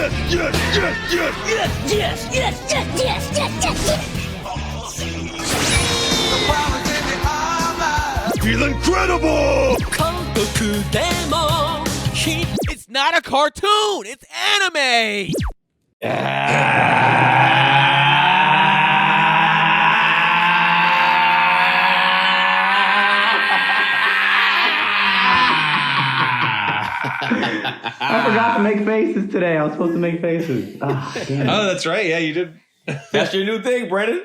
Feel incredible! It's not a cartoon, it's anime! I forgot to make faces today. I was supposed to make faces. Damn. Oh, that's right. Yeah, you did. That's your new thing, Brennan.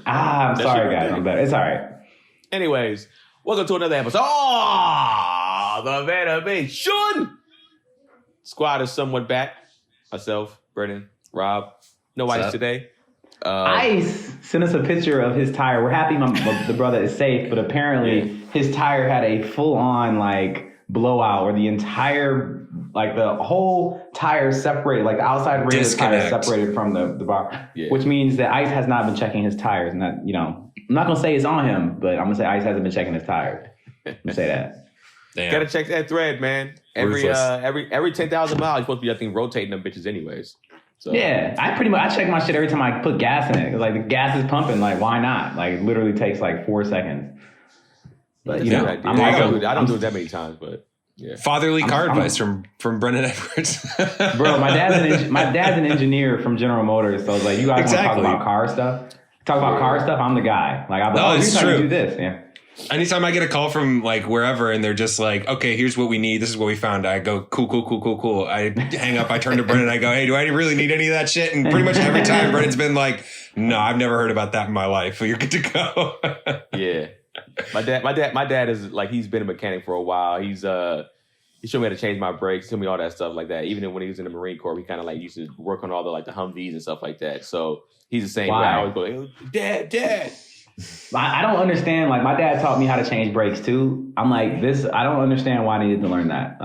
I'm sorry, guys. I'm better. It's all right. Anyways, welcome to another episode. Oh, the Animeshun squad is somewhat back. Myself, Brennan, Rob. No Ice today. Ice sent us a picture of his tire. We're happy the brother is safe, but apparently his tire had a full-on blowout where the entire the whole tire separated, the outside rim of the tire separated from the bar, which means that Ice has not been checking his tires, and that I'm not gonna say it's on him, but I'm gonna say Ice hasn't been checking his tires. I'm gonna say that. Damn. Gotta check that thread, man. Every 10,000 miles, you're supposed to be rotating them bitches anyways. So. Yeah, I check my shit every time I put gas in it. Cause the gas is pumping. Why not? It literally takes 4 seconds. But I don't do it that many times, but yeah. Fatherly car advice from Brennan Edwards. Bro, my dad's an engineer from General Motors, so you guys want to talk about car stuff? Talk about car stuff. I'm the guy. It's true. Do this. Yeah. Anytime I get a call from wherever and they're just okay, here's what we need. This is what we found. I go, cool. I hang up. I turn to Brennan. I go, hey, do I really need any of that shit? And pretty much every time Brennan's been no, I've never heard about that in my life. So you're good to go. Yeah. My dad is he's been a mechanic for a while. He showed me how to change my brakes, showed me all that stuff like that. Even when he was in the Marine Corps, he kind of used to work on all the Humvees and stuff like that. So he's the same way. I always go, Dad. I don't understand. My dad taught me how to change brakes too. I'm this. I don't understand why I needed to learn that.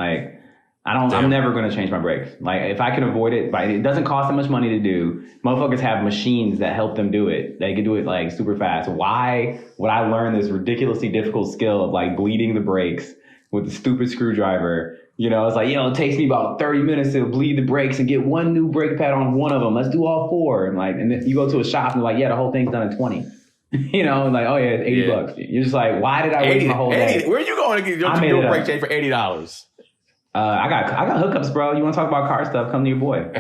I'm never going to change my brakes. If I can avoid it, it doesn't cost that much money to do. Motherfuckers have machines that help them do it. They can do it super fast. Why would I learn this ridiculously difficult skill of bleeding the brakes with a stupid screwdriver? It's it takes me about 30 minutes to bleed the brakes and get one new brake pad on one of them. Let's do all four. And then you go to a shop and the whole thing's done in 20. It's $80. You're just why did I waste my whole day? Where are you going to get your brake change for $80? I got hookups, bro. You want to talk about car stuff? Come to your boy.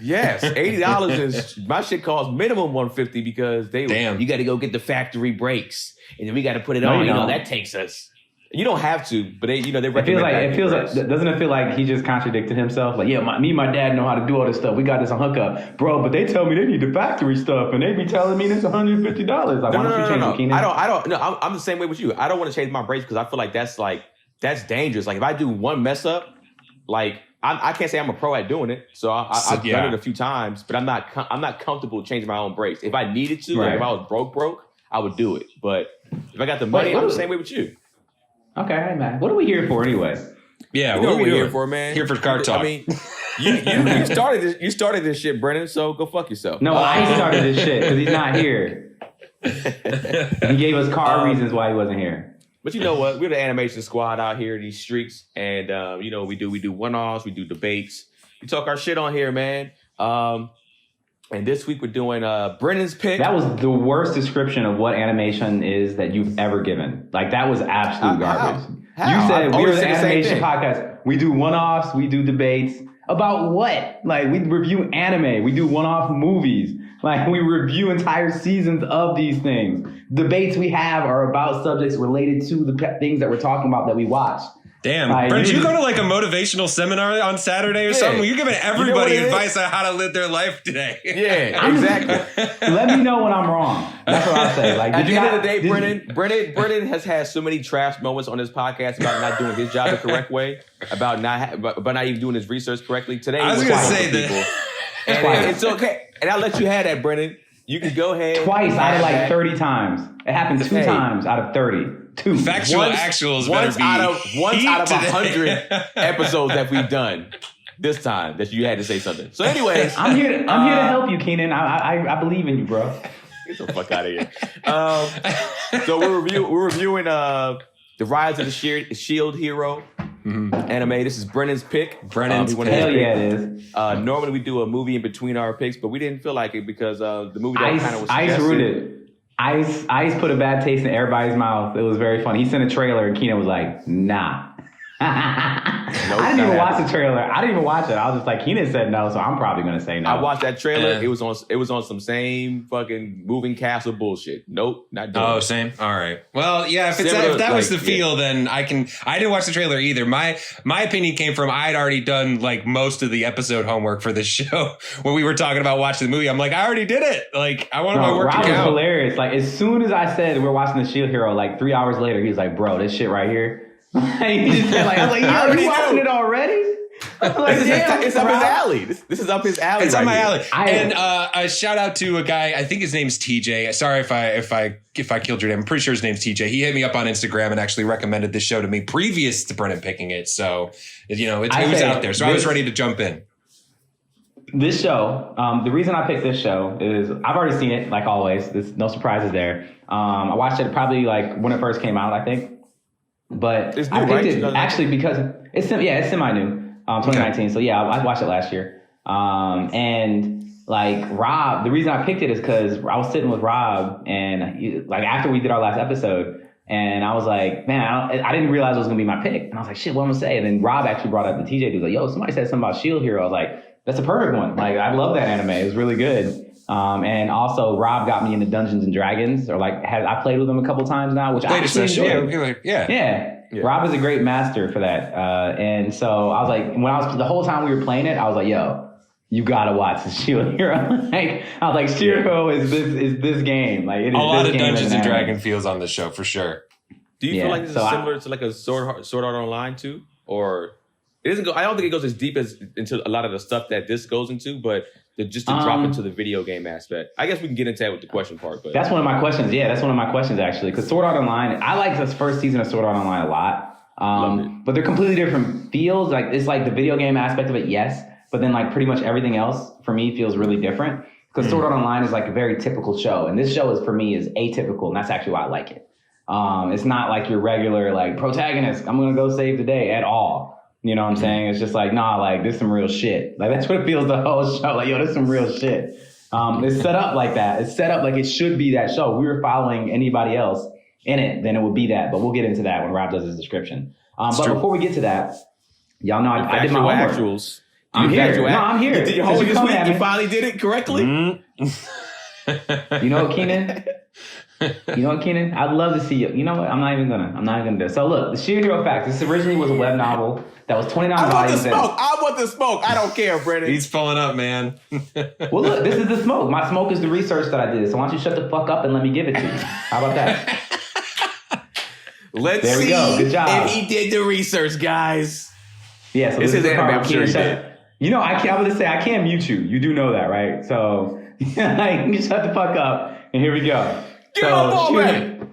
Yes, $80 is my shit costs minimum $150 because you got to go get the factory brakes and then we got to put it on. That takes us. You don't have to, but they recommend. Doesn't it feel like he just contradicted himself? Me and my dad know how to do all this stuff. We got this on hookup, bro. But they tell me they need the factory stuff, and they be telling me it's $150. Why don't you change them, Keenan? I don't. No, I'm the same way with you. I don't want to change my brakes because I feel like that's dangerous. If I do one mess up, I can't say I'm a pro at doing it. So I've done it a few times, but I'm not comfortable changing my own brakes. If I needed to, if I was broke, I would do it. But if I got the money, I'm the same way with you. Okay, hey man. What are we here for anyway? Yeah, what are we here for, man? Here for car talk. I mean, you started this. You started this shit, Brennan. So go fuck yourself. No, I started this shit because he's not here. He gave us car reasons why he wasn't here. But you know what? We're the animation squad out here in these streets, and we do one-offs, we do debates, we talk our shit on here, man. And this week we're doing Brennan's pick. That was the worst description of what animation is that you've ever given. That was absolute garbage. How? You said we're the animation podcast. We do one-offs, we do debates. About what? We review anime. We do one-off movies. We review entire seasons of these things. Debates we have are about subjects related to the things that we're talking about that we watch. Damn. Brent, did you go to a motivational seminar on Saturday or something? You're giving everybody advice on how to live their life today. Yeah, exactly. Let me know when I'm wrong. That's what I say. At the end of the day, Brennan has had so many trash moments on this podcast about not doing his job the correct way, about not even doing his research correctly. Today, I was going to say that. And it's okay. And I'll let you have that, Brennan. You can go ahead. Twice out of 30 times. It happened 2 times out of 30. 2. Actuals once out of 100 episodes that we've done this time that you had to say something. So anyways. I'm here to help you, Keenan. I believe in you, bro. Get the fuck out of here. So we're reviewing The Rise of the Shield Hero anime. This is Brennan's pick. Brennan's pick. Hell yeah, it is. Normally we do a movie in between our picks, but we didn't feel like it because the movie that kind of was suggested. Ice ruined it. Ice put a bad taste in everybody's mouth. It was very funny. He sent a trailer and Keenan was like, nah. I didn't even watch the trailer. I didn't even watch it. I was just like, Keenan said no, so I'm probably gonna say no. I watched that trailer. It was on some same fucking moving castle bullshit. Nope, not doing it. Same. All right. Well, yeah. If that was the feel, then I didn't watch the trailer either. My opinion came from I'd already done like most of the episode homework for this show when we were talking about watching the movie. I'm like, I already did it. Like, I wanted my work to count. Rob was hilarious. Like, as soon as I said we're watching the Shield Hero, like 3 hours later, he was like, bro, this shit right here. He just said, like, I was like, you watching it already? Like, it's up his alley. This is up his alley. It's up my alley. And a shout out to a guy. I think his name's TJ. Sorry if I killed your name. I'm pretty sure his name's TJ. He hit me up on Instagram and actually recommended this show to me previous to Brennan picking it. So it was out there. So I was ready to jump in. This show, the reason I picked this show is I've already seen it, like always. There's no surprises there. I watched it probably like when it first came out, I think. But it's new, I picked it right? actually because it's semi-new, 2019. Okay. So yeah, I watched it last year. And like Rob, the reason I picked it is because I was sitting with Rob and like after we did our last episode, and I was like, man, I didn't realize it was gonna be my pick. And I was like, shit, what am I gonna say? And then Rob actually brought up the TJ dude, like, yo, somebody said something about Shield Hero. I was like, that's a perfect one. Like, I love that anime. It was really good. And also Rob got me into Dungeons and Dragons, or like I played with him a couple times now, which I actually enjoyed. Yeah. Rob is a great master for that. And so I was like, the whole time we were playing it, I was like, yo, you gotta watch the Shield Hero. Like, I was like, Shield Hero is this game. Like, it is a lot of Dungeons and Dragons feels on the show for sure. Do you feel like this is similar to like a Sword Art Online too, or it doesn't go? I don't think it goes as deep as into a lot of the stuff that this goes into, but just to drop into the video game aspect. I guess we can get into that with the question part. But that's one of my questions. Yeah, that's one of my questions actually. Because Sword Art Online, I like this first season of Sword Art Online a lot. But they're completely different feels. Like, it's like the video game aspect of it, yes. But then like pretty much everything else for me feels really different. Because Sword Art Online is like a very typical show. And this show for me is atypical. And that's actually why I like it. It's not like your regular like protagonist, I'm going to go save the day at all. You know what I'm saying? It's just like, nah, like, this is some real shit. Like, that's what it feels the whole show. Like, yo, this is some real shit. It's set up like that. It's set up like it should be that show. If we were following anybody else in it, then it would be that. But we'll get into that when Rob does his description. But before we get to that, y'all know I did my homework. Actuals. I'm here. No, I'm here. You did your homework this week? You finally did it correctly? You know what, Keenan? I'd love to see you. You know what? I'm not even gonna do it. So look, the Shield Hero Facts. This originally was a web novel that was 29 volumes. I want the smoke. I don't care, Brennan. He's pulling up, man. Well, look, this is the smoke. My smoke is the research that I did. So why don't you shut the fuck up and let me give it to you? How about that? There we go. Good job. If he did the research, guys. Yeah, so this is anime. I'm sure he did. You know, I was gonna say I can't mute you. You do know that, right? So like, you shut the fuck up. And here we go. Get on ball, man.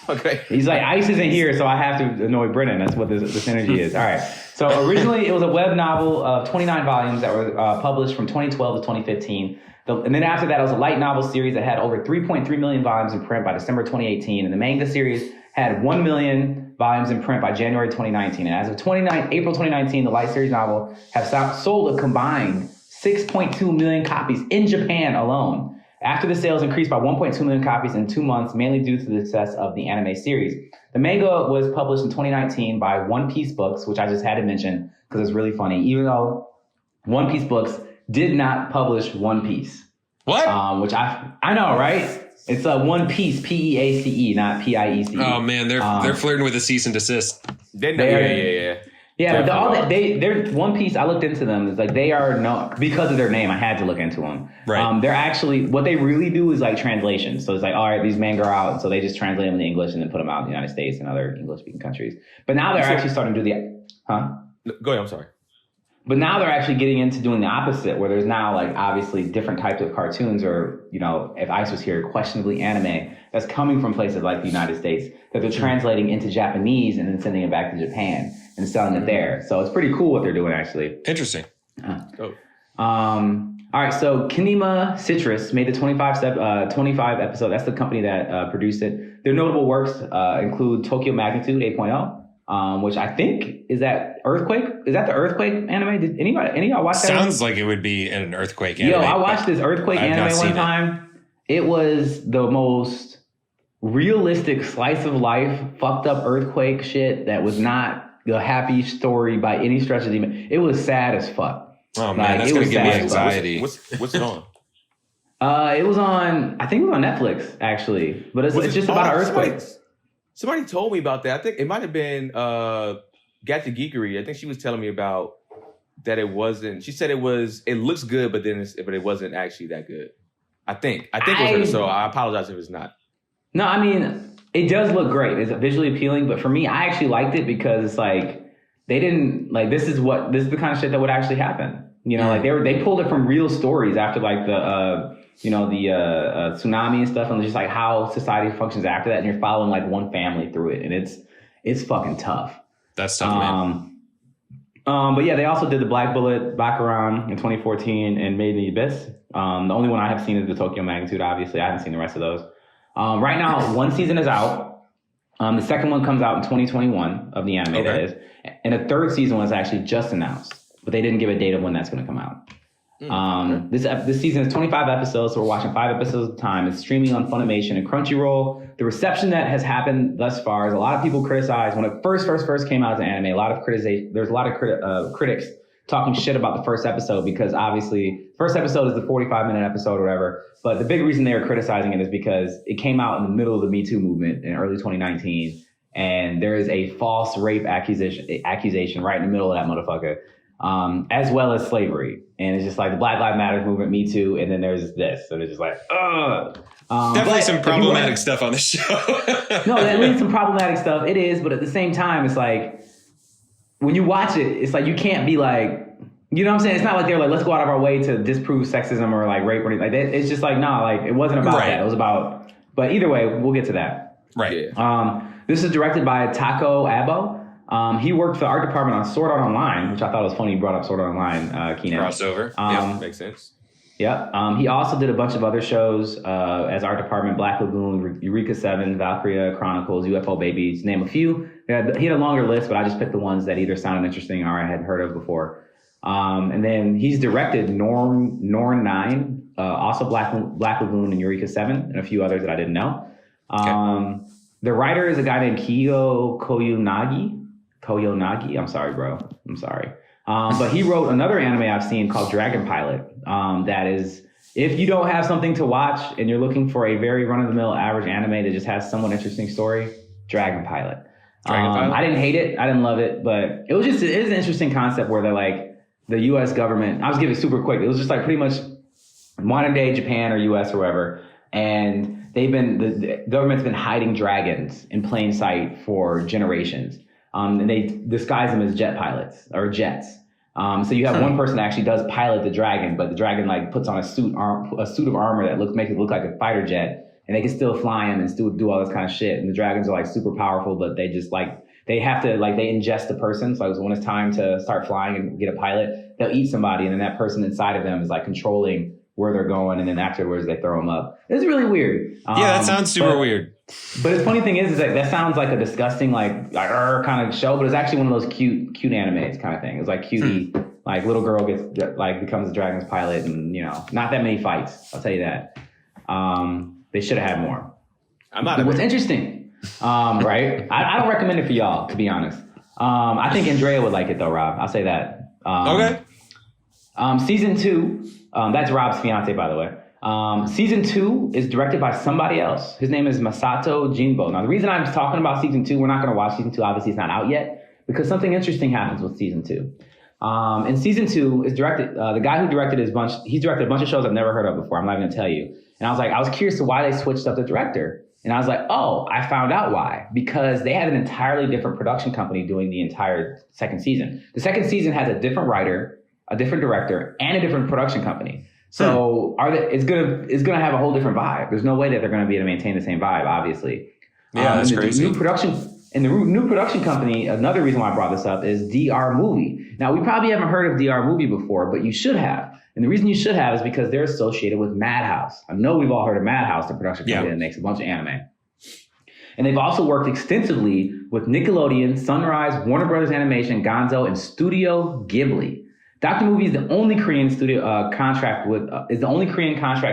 Okay. He's like, Ice isn't here, so I have to annoy Brennan. That's what this energy is. All right. So originally, it was a web novel of 29 volumes that were published from 2012 to 2015. And then after that, it was a light novel series that had over 3.3 million volumes in print by December 2018. And the manga series had 1 million volumes in print by January 2019. And as of April 2019, the light series novel has sold a combined 6.2 million copies in Japan alone. After the sales increased by 1.2 million copies in 2 months, mainly due to the success of the anime series. The manga was published in 2019 by One Piece Books, which I just had to mention because it's really funny, even though One Piece Books did not publish One Piece. What? Which I know, right? It's a One Piece, P-E-A-C-E, not P-I-E-C-E. Oh, man, they're flirting with a cease and desist. Yeah. Yeah, but they're One Piece. I looked into them. It's like they are because of their name. I had to look into them. Right. They're actually what they really do is like translation. So it's like, all right, these manga are out, so they just translate them into English and then put them out in the United States and other English-speaking countries. But now they're actually starting to do Go ahead. I'm sorry. But now they're actually getting into doing the opposite, where there's now like obviously different types of cartoons, or if Ice was here, questionably anime that's coming from places like the United States that they're translating into Japanese and then sending it back to Japan and selling it there. So it's pretty cool what they're doing, actually. Interesting. All right, so Kinema Citrus made the 25 episode. That's the company that produced it. Their notable works include Tokyo Magnitude 8.0, which I think is that Earthquake. Is that the Earthquake anime? Did any of y'all watch that? Sounds like it would be an Earthquake anime. Yo, I watched this Earthquake anime one time. It was the most realistic slice of life, fucked up earthquake shit that was not a happy story by any stretch of the imagination. It was sad as fuck. Oh man, that's gonna give me anxiety. What's it on? It was on, I think it was on Netflix actually, but it's just about an earthquake. Somebody told me about that. I think it might have been Gat the Geekery. I think she was telling me about that. It wasn't. She said it looks good, but it wasn't actually that good. I think it was her. So I apologize if it's not. No, I mean, it does look great. It's visually appealing, but for me, I actually liked it because it's like they didn't like this is the kind of shit that would actually happen. You know, like they pulled it from real stories after like the tsunami and stuff, and just like how society functions after that, and you're following like one family through it, and it's fucking tough. That's tough, man. But yeah, they also did the Black Bullet, Baccarat in 2014, and Made in the Abyss. The only one I have seen is the Tokyo Magnitude. Obviously, I haven't seen the rest of those. Right now, one season is out. The second one comes out in 2021 of the anime, that is. And the third season was actually just announced, but they didn't give a date of when that's going to come out. This season is 25 episodes, so we're watching 5 episodes at a time. It's streaming on Funimation and Crunchyroll. The reception that has happened thus far is a lot of people criticize when it first came out as an anime. There's a lot of critics talking shit about the first episode because obviously first episode is the 45-minute episode or whatever. But the big reason they were criticizing it is because it came out in the middle of the Me Too movement in early 2019, and there is a false rape accusation right in the middle of that motherfucker. As well as slavery. And it's just like the Black Lives Matter movement, Me Too, and then there's this. So it's just like, definitely some problematic stuff on the show. No, that leads some problematic stuff. It is, but at the same time, it's like, when you watch it, it's like you can't be like, you know what I'm saying? It's not like they're like, let's go out of our way to disprove sexism or like rape or anything like that. It's just like, nah, like it wasn't about that. It was about, but either way, we'll get to that. Right. This is directed by Tako Abo. He worked for the art department on Sword Art Online, which I thought was funny. You brought up Sword Art Online, Keenan. Crossover. Yeah, makes sense. Yeah. He also did a bunch of other shows as art department: Black Lagoon, Eureka 7, Valkyria Chronicles, UFO Babies, to name a few. He had a longer list, but I just picked the ones that either sounded interesting or I hadn't heard of before. And then he's directed Norn 9, also Black Lagoon and Eureka 7, and a few others that I didn't know. The writer is a guy named Kiyo Koyonagi. I'm sorry, bro. I'm sorry. But he wrote another anime I've seen called Dragon Pilot. That is, if you don't have something to watch and you're looking for a very run-of-the-mill average anime that just has somewhat interesting story, Dragon Pilot. I didn't hate it. I didn't love it, but it is an interesting concept where they're like, the U.S. government, I'll just give it super quick. It was just like pretty much modern day Japan or U.S. or wherever. And the government's been hiding dragons in plain sight for generations. And they disguise them as jet pilots or jets. So you have one person that actually does pilot the dragon, but the dragon like puts on a suit of armor that makes it look like a fighter jet, and they can still fly him and still do all this kind of shit. And the dragons are like super powerful, but they just like, they have to like, they ingest the person. So when it's time to start flying and get a pilot, they'll eat somebody, and then that person inside of them is like controlling where they're going, and then afterwards they throw them up. It's really weird. Yeah, that sounds super weird. But the funny thing is that sounds like a disgusting like kind of show, but it's actually one of those cute animes kind of thing. It's like cutie, like little girl becomes a dragon's pilot, and not that many fights. I'll tell you that. They should have had more. What's interesting, right? I don't recommend it for y'all, to be honest. I think Andrea would like it though, Rob. I'll say that. Okay. Season 2. That's Rob's fiance, by the way. Season 2 is directed by somebody else. His name is Masato Jinbo. Now, the reason I'm talking about season 2, we're not going to watch season 2. Obviously, it's not out yet, because something interesting happens with season 2. And season 2 is directed, the guy who directed he's directed a bunch of shows I've never heard of before. I'm not going to tell you. And I was curious to why they switched up the director. And I was like, oh, I found out why. Because they had an entirely different production company doing the entire second season. The second season has a different writer, a different director, and a different production company. So it's gonna have a whole different vibe. There's no way that they're gonna be able to maintain the same vibe, obviously. Yeah, that's crazy. The new production company, another reason why I brought this up is DR Movie. Now, we probably haven't heard of DR Movie before, but you should have. And the reason you should have is because they're associated with Madhouse. I know we've all heard of Madhouse, the production company that makes a bunch of anime. And they've also worked extensively with Nickelodeon, Sunrise, Warner Brothers Animation, Gonzo, and Studio Ghibli. Dr. Movie is the only Korean contract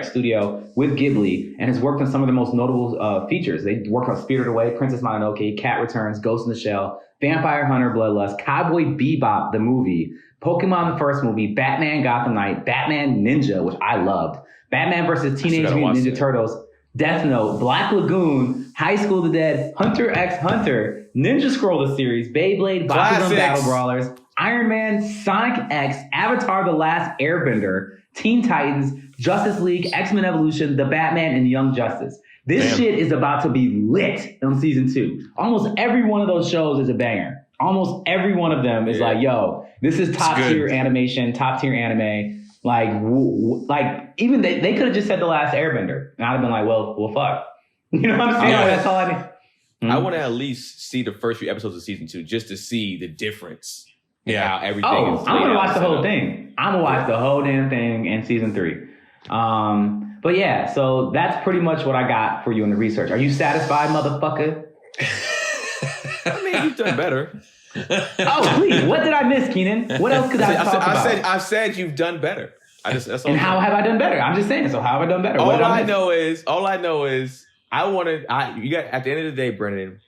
studio with Ghibli and has worked on some of the most notable features. They worked on Spirited Away, Princess Mononoke, Cat Returns, Ghost in the Shell, Vampire Hunter, Bloodlust, Cowboy Bebop, the movie, Pokemon, the first movie, Batman Gotham Knight, Batman Ninja, which I loved, Batman versus Teenage Mutant Ninja Turtles, Death Note, Black Lagoon, High School of the Dead, Hunter x Hunter, Ninja Scroll the series, Beyblade, Bakugan Battle Brawlers, Iron Man, Sonic X, Avatar The Last Airbender, Teen Titans, Justice League, X-Men Evolution, The Batman, and Young Justice. This shit is about to be lit on season 2. Almost every one of those shows is a banger. Almost every one of them is like, yo, this is top tier animation, top tier anime. Like even they could have just said The Last Airbender. And I'd have been like, well, fuck. You know what I'm saying? That's all I need. I want to at least see the first few episodes of season 2 just to see the difference. Yeah, how everything is. I'm gonna watch the whole thing. I'm gonna watch the whole damn thing in season 3. But yeah, so that's pretty much what I got for you in the research. Are you satisfied, motherfucker? I mean, you've done better. Oh, please. What did I miss, Keenan? What else could I talk about? I said you've done better. That's all. And how have I done better? I'm just saying. So how have I done better? All I know is you got at the end of the day, Brennan.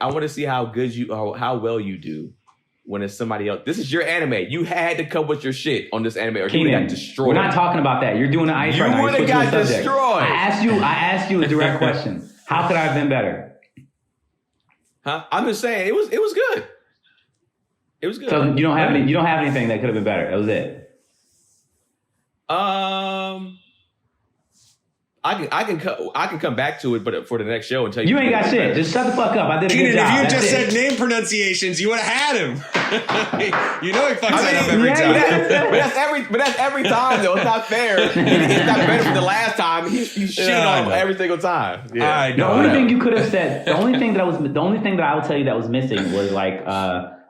I want to see how well you do when it's somebody else. This is your anime. You had to come with your shit on this anime, or you would have got destroyed. We're not talking about that. You're doing the ice right now. You would have got destroyed. I asked you a direct question. How could I have been better? Huh? I'm just saying it was good. It was good. So you don't have anything that could have been better. That was it. I can come back to it, but for the next show and tell you. You ain't got shit. Just shut the fuck up. I did a good job. If you just said name pronunciations, you would have had him. You know he fucks that up every time. But that's every time though. It's not fair. It's not better for the last time. He shit on every single time. Yeah. The only thing you could have said. The only thing that I will tell you that was missing was like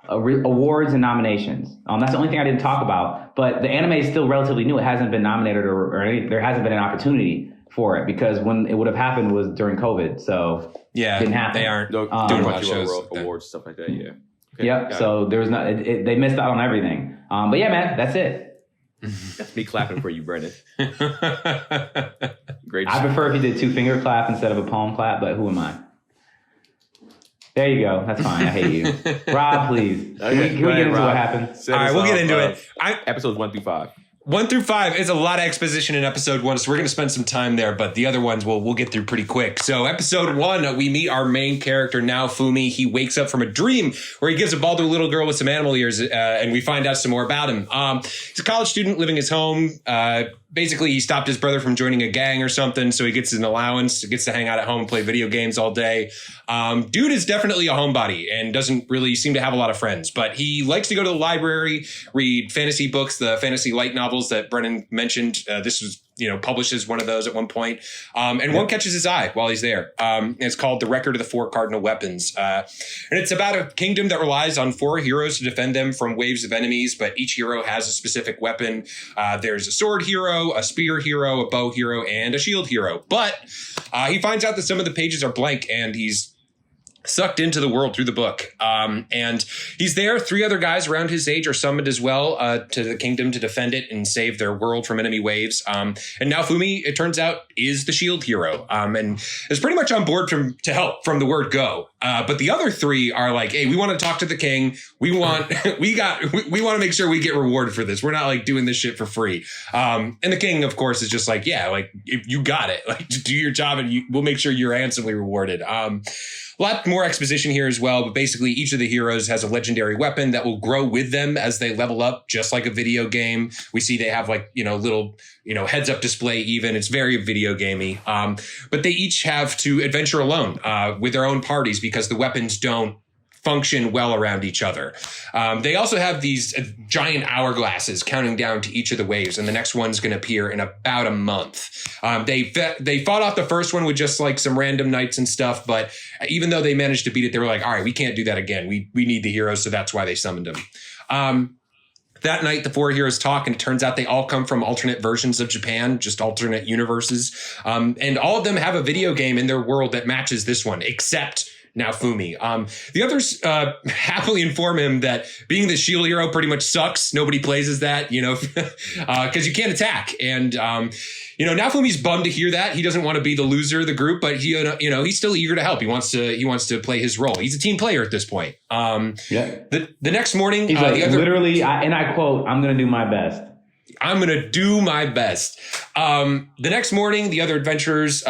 awards and nominations. That's the only thing I didn't talk about. But the anime is still relatively new. It hasn't been nominated or there hasn't been an opportunity for it because when it would have happened was during COVID. So it didn't happen. They aren't doing much shows, awards, stuff like that. Yeah. Okay, yep. So there was they missed out on everything. But yeah, man, that's it. That's me clapping for you, Brendan. Great. I prefer if you did 2-finger clap instead of a palm clap, but who am I? There you go. That's fine. I hate you. Rob, please. Can we get into what happened? All right, we'll get into it. Episodes 1 through 5. 1 through 5 is a lot of exposition in episode 1, so we're going to spend some time there, but the other ones we'll get through pretty quick. So episode 1, we meet our main character, Naofumi. He wakes up from a dream where he gives a ball to a little girl with some animal ears, and we find out some more about him. He's a college student living his home. Basically, he stopped his brother from joining a gang or something, so he gets an allowance, gets to hang out at home and play video games all day. Dude is definitely a homebody and doesn't really seem to have a lot of friends, but he likes to go to the library, read fantasy books, the fantasy light novels that Brennan mentioned. This was, publishes one of those at one point. And one catches his eye while he's there. It's called The Record of the Four Cardinal Weapons. And it's about a kingdom that relies on 4 heroes to defend them from waves of enemies, but each hero has a specific weapon. There's a sword hero, a spear hero, a bow hero, and a shield hero. But he finds out that some of the pages are blank, and he's sucked into the world through the book. And he's there. 3 other guys around his age are summoned as well to the kingdom to defend it and save their world from enemy waves. And Naofumi, it turns out, is the shield hero and is pretty much on board to help from the word go. But the other 3 are like, hey, we want to talk to the king. We want to make sure we get rewarded for this. We're not like doing this shit for free. And the king, of course, is just like, yeah, like if you got it, like do your job and we'll make sure you're handsomely rewarded. A lot more exposition here as well, but basically each of the heroes has a legendary weapon that will grow with them as they level up, just like a video game. We see they have like, little, heads up display even. It's very video gamey. But they each have to adventure alone with their own parties because the weapons don't function well around each other. They also have these giant hourglasses counting down to each of the waves, and the next one's going to appear in about a month. They fought off the first one with just like some random knights and stuff, but even though they managed to beat it, they were like, all right, we can't do that again. We need the heroes, so that's why they summoned them. that night, the four heroes talk, and it turns out they all come from alternate versions of Japan, just alternate universes. And all of them have a video game in their world that matches this one, except Naofumi. The others happily inform him that being the shield hero pretty much sucks. Nobody plays as that, because you can't attack. And Naofumi's bummed to hear that. He doesn't want to be the loser of the group, but he's still eager to help. He wants to play his role. He's a team player at this point. The next morning, he's like, literally, and I quote, "I'm going to do my best." I'm going to do my best. The next morning, the other adventurers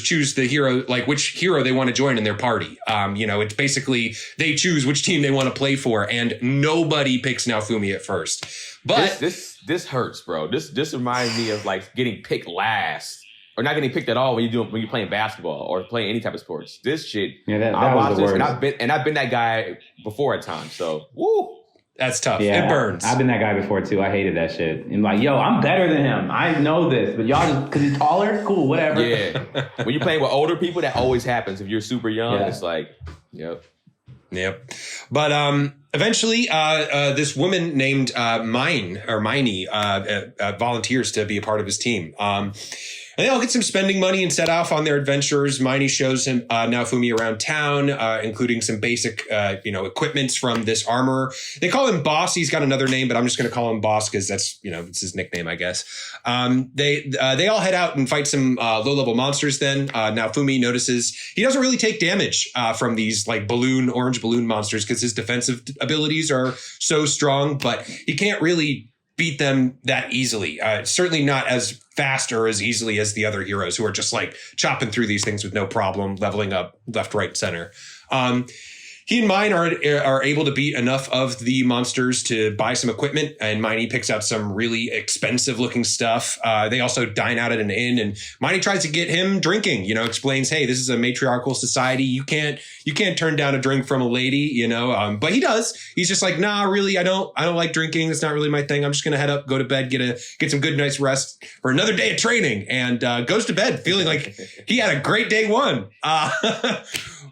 choose the hero, like which hero they want to join in their party. It's basically they choose which team they want to play for, and nobody picks Naofumi at first. But this hurts, bro. This reminds me of like getting picked last, or not getting picked at all when you're playing basketball or playing any type of sports. This shit, that was the worst. And I've been that guy before at times. So, woo. That's tough. Yeah, it burns. I've been that guy before too. I hated that shit. And like, yo, I'm better than him. I know this, but y'all just because he's taller, cool, whatever. Yeah. When you're playing with older people, that always happens. If you're super young, it's like, yep. But eventually, this woman named Miney volunteers to be a part of his team. And they all get some spending money and set off on their adventures. Miney shows him Naofumi around town, including some basic, equipments from this armorer. They call him Boss. He's got another name, but I'm just going to call him Boss because that's, it's his nickname, I guess. They all head out and fight some low-level monsters then. Naofumi notices he doesn't really take damage from these like orange balloon monsters because his defensive abilities are so strong, but he can't really beat them that easily. Certainly not as fast or as easily as the other heroes who are just like chopping through these things with no problem, leveling up left, right, center. He and Mine are able to beat enough of the monsters to buy some equipment, and Miney picks out some really expensive looking stuff. They also dine out at an inn, and Miney tries to get him drinking, explains, hey, this is a matriarchal society. You can't turn down a drink from a lady, but he does. He's just like, nah, really, I don't like drinking. It's not really my thing. I'm just going to head up, go to bed, get some good night's rest for another day of training, and goes to bed feeling like he had a great day one.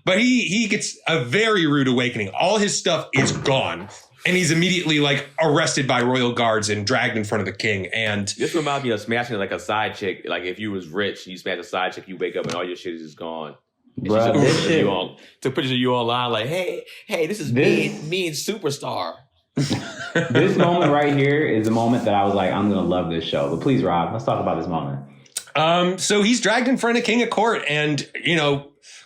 But he gets a very rude awakening. All his stuff is gone. And he's immediately like arrested by royal guards and dragged in front of the king. And this reminds me of smashing like a side chick. Like if you was rich, you smash a side chick, you wake up and all your shit is just gone. Bro, took pictures of you online like, hey, this is me and Superstar. This moment right here is the moment that I was like, I'm going to love this show. But please, Rob, let's talk about this moment. So he's dragged in front of King of Court and,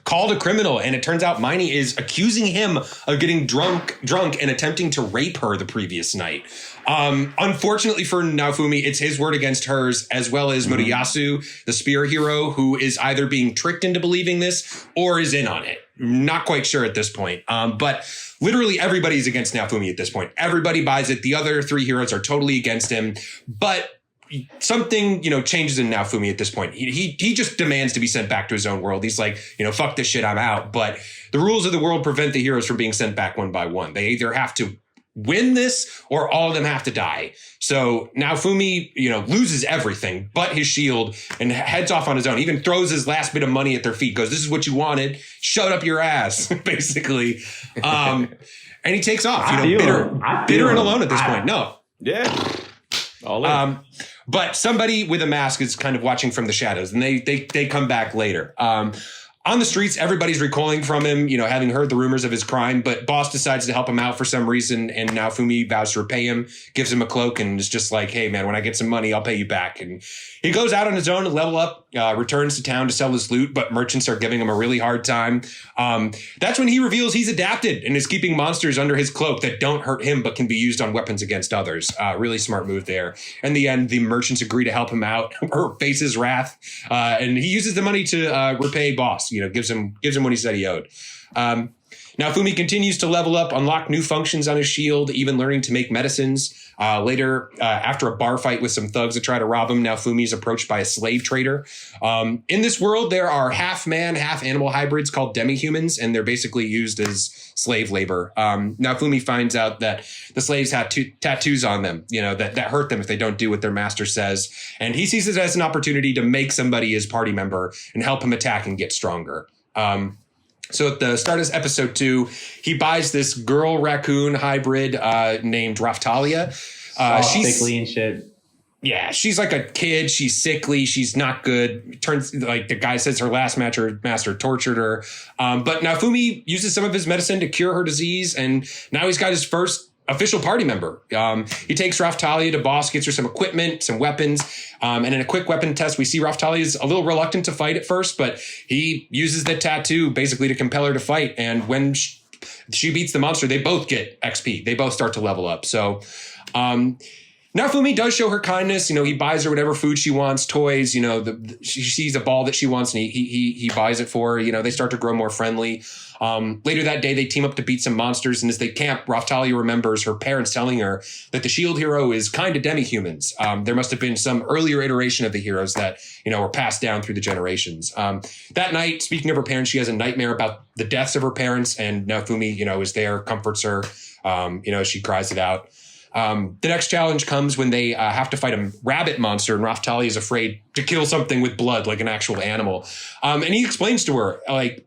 called a criminal, and it turns out Miney is accusing him of getting drunk and attempting to rape her the previous night. Unfortunately for Naofumi, it's his word against hers, as well as Moriyasu, the spear hero, who is either being tricked into believing this or is in on it. Not quite sure at this point. But literally everybody's against Naofumi at this point. Everybody buys it. The other three heroes are totally against him. But something, changes in Naofumi at this point. He just demands to be sent back to his own world. He's like, fuck this shit, I'm out. But the rules of the world prevent the heroes from being sent back one by one. They either have to win this or all of them have to die. So Naofumi, loses everything but his shield and heads off on his own. Even throws his last bit of money at their feet, goes, this is what you wanted. Shut up your ass, basically. And he takes off, bitter and alone at this point. No. Yeah. All in. But somebody with a mask is kind of watching from the shadows, and they come back later. On the streets, everybody's recoiling from him, having heard the rumors of his crime. But Boss decides to help him out for some reason, and Naofumi vows to repay him, gives him a cloak, and is just like, hey, man, when I get some money, I'll pay you back. And he goes out on his own to level up, returns to town to sell his loot, but merchants are giving him a really hard time. That's when he reveals he's adapted and is keeping monsters under his cloak that don't hurt him but can be used on weapons against others. Really smart move there. In the end, the merchants agree to help him out or face his wrath, and he uses the money to repay Boss. Gives him what he said he owed. Naofumi continues to level up, unlock new functions on his shield, even learning to make medicines. Later, after a bar fight with some thugs that try to rob him, Naofumi is approached by a slave trader. In this world, there are half man, half animal hybrids called demi-humans, and they're basically used as slave labor. Naofumi finds out that the slaves have tattoos on them, that hurt them if they don't do what their master says. And he sees it as an opportunity to make somebody his party member and help him attack and get stronger. So at the start of episode 2, he buys this girl raccoon hybrid named Raftalia. She's sickly and shit. Yeah, she's like a kid. She's sickly. She's not good. Turns like the guy says her last master tortured her. But Naofumi uses some of his medicine to cure her disease, and now he's got his first official party member. He takes Raftalia to Boss, gets her some equipment, some weapons, and in a quick weapon test, we see Raftalia is a little reluctant to fight at first, but he uses the tattoo basically to compel her to fight. And when she beats the monster, they both get XP. They both start to level up. So, Naofumi does show her kindness. You know, he buys her whatever food she wants, toys. You know, she sees a ball that she wants, and he buys it for her. You know, they start to grow more friendly. Later that day, they team up to beat some monsters, and as they camp, Raftalia remembers her parents telling her that the shield hero is kind of demi-humans. There must have been some earlier iteration of the heroes that, you know, were passed down through the generations. That night, speaking of her parents, she has a nightmare about the deaths of her parents, and Naofumi, you know, is there, comforts her, you know, she cries it out. The next challenge comes when they have to fight a rabbit monster, and Raftalia is afraid to kill something with blood, like an actual animal. And he explains to her, like,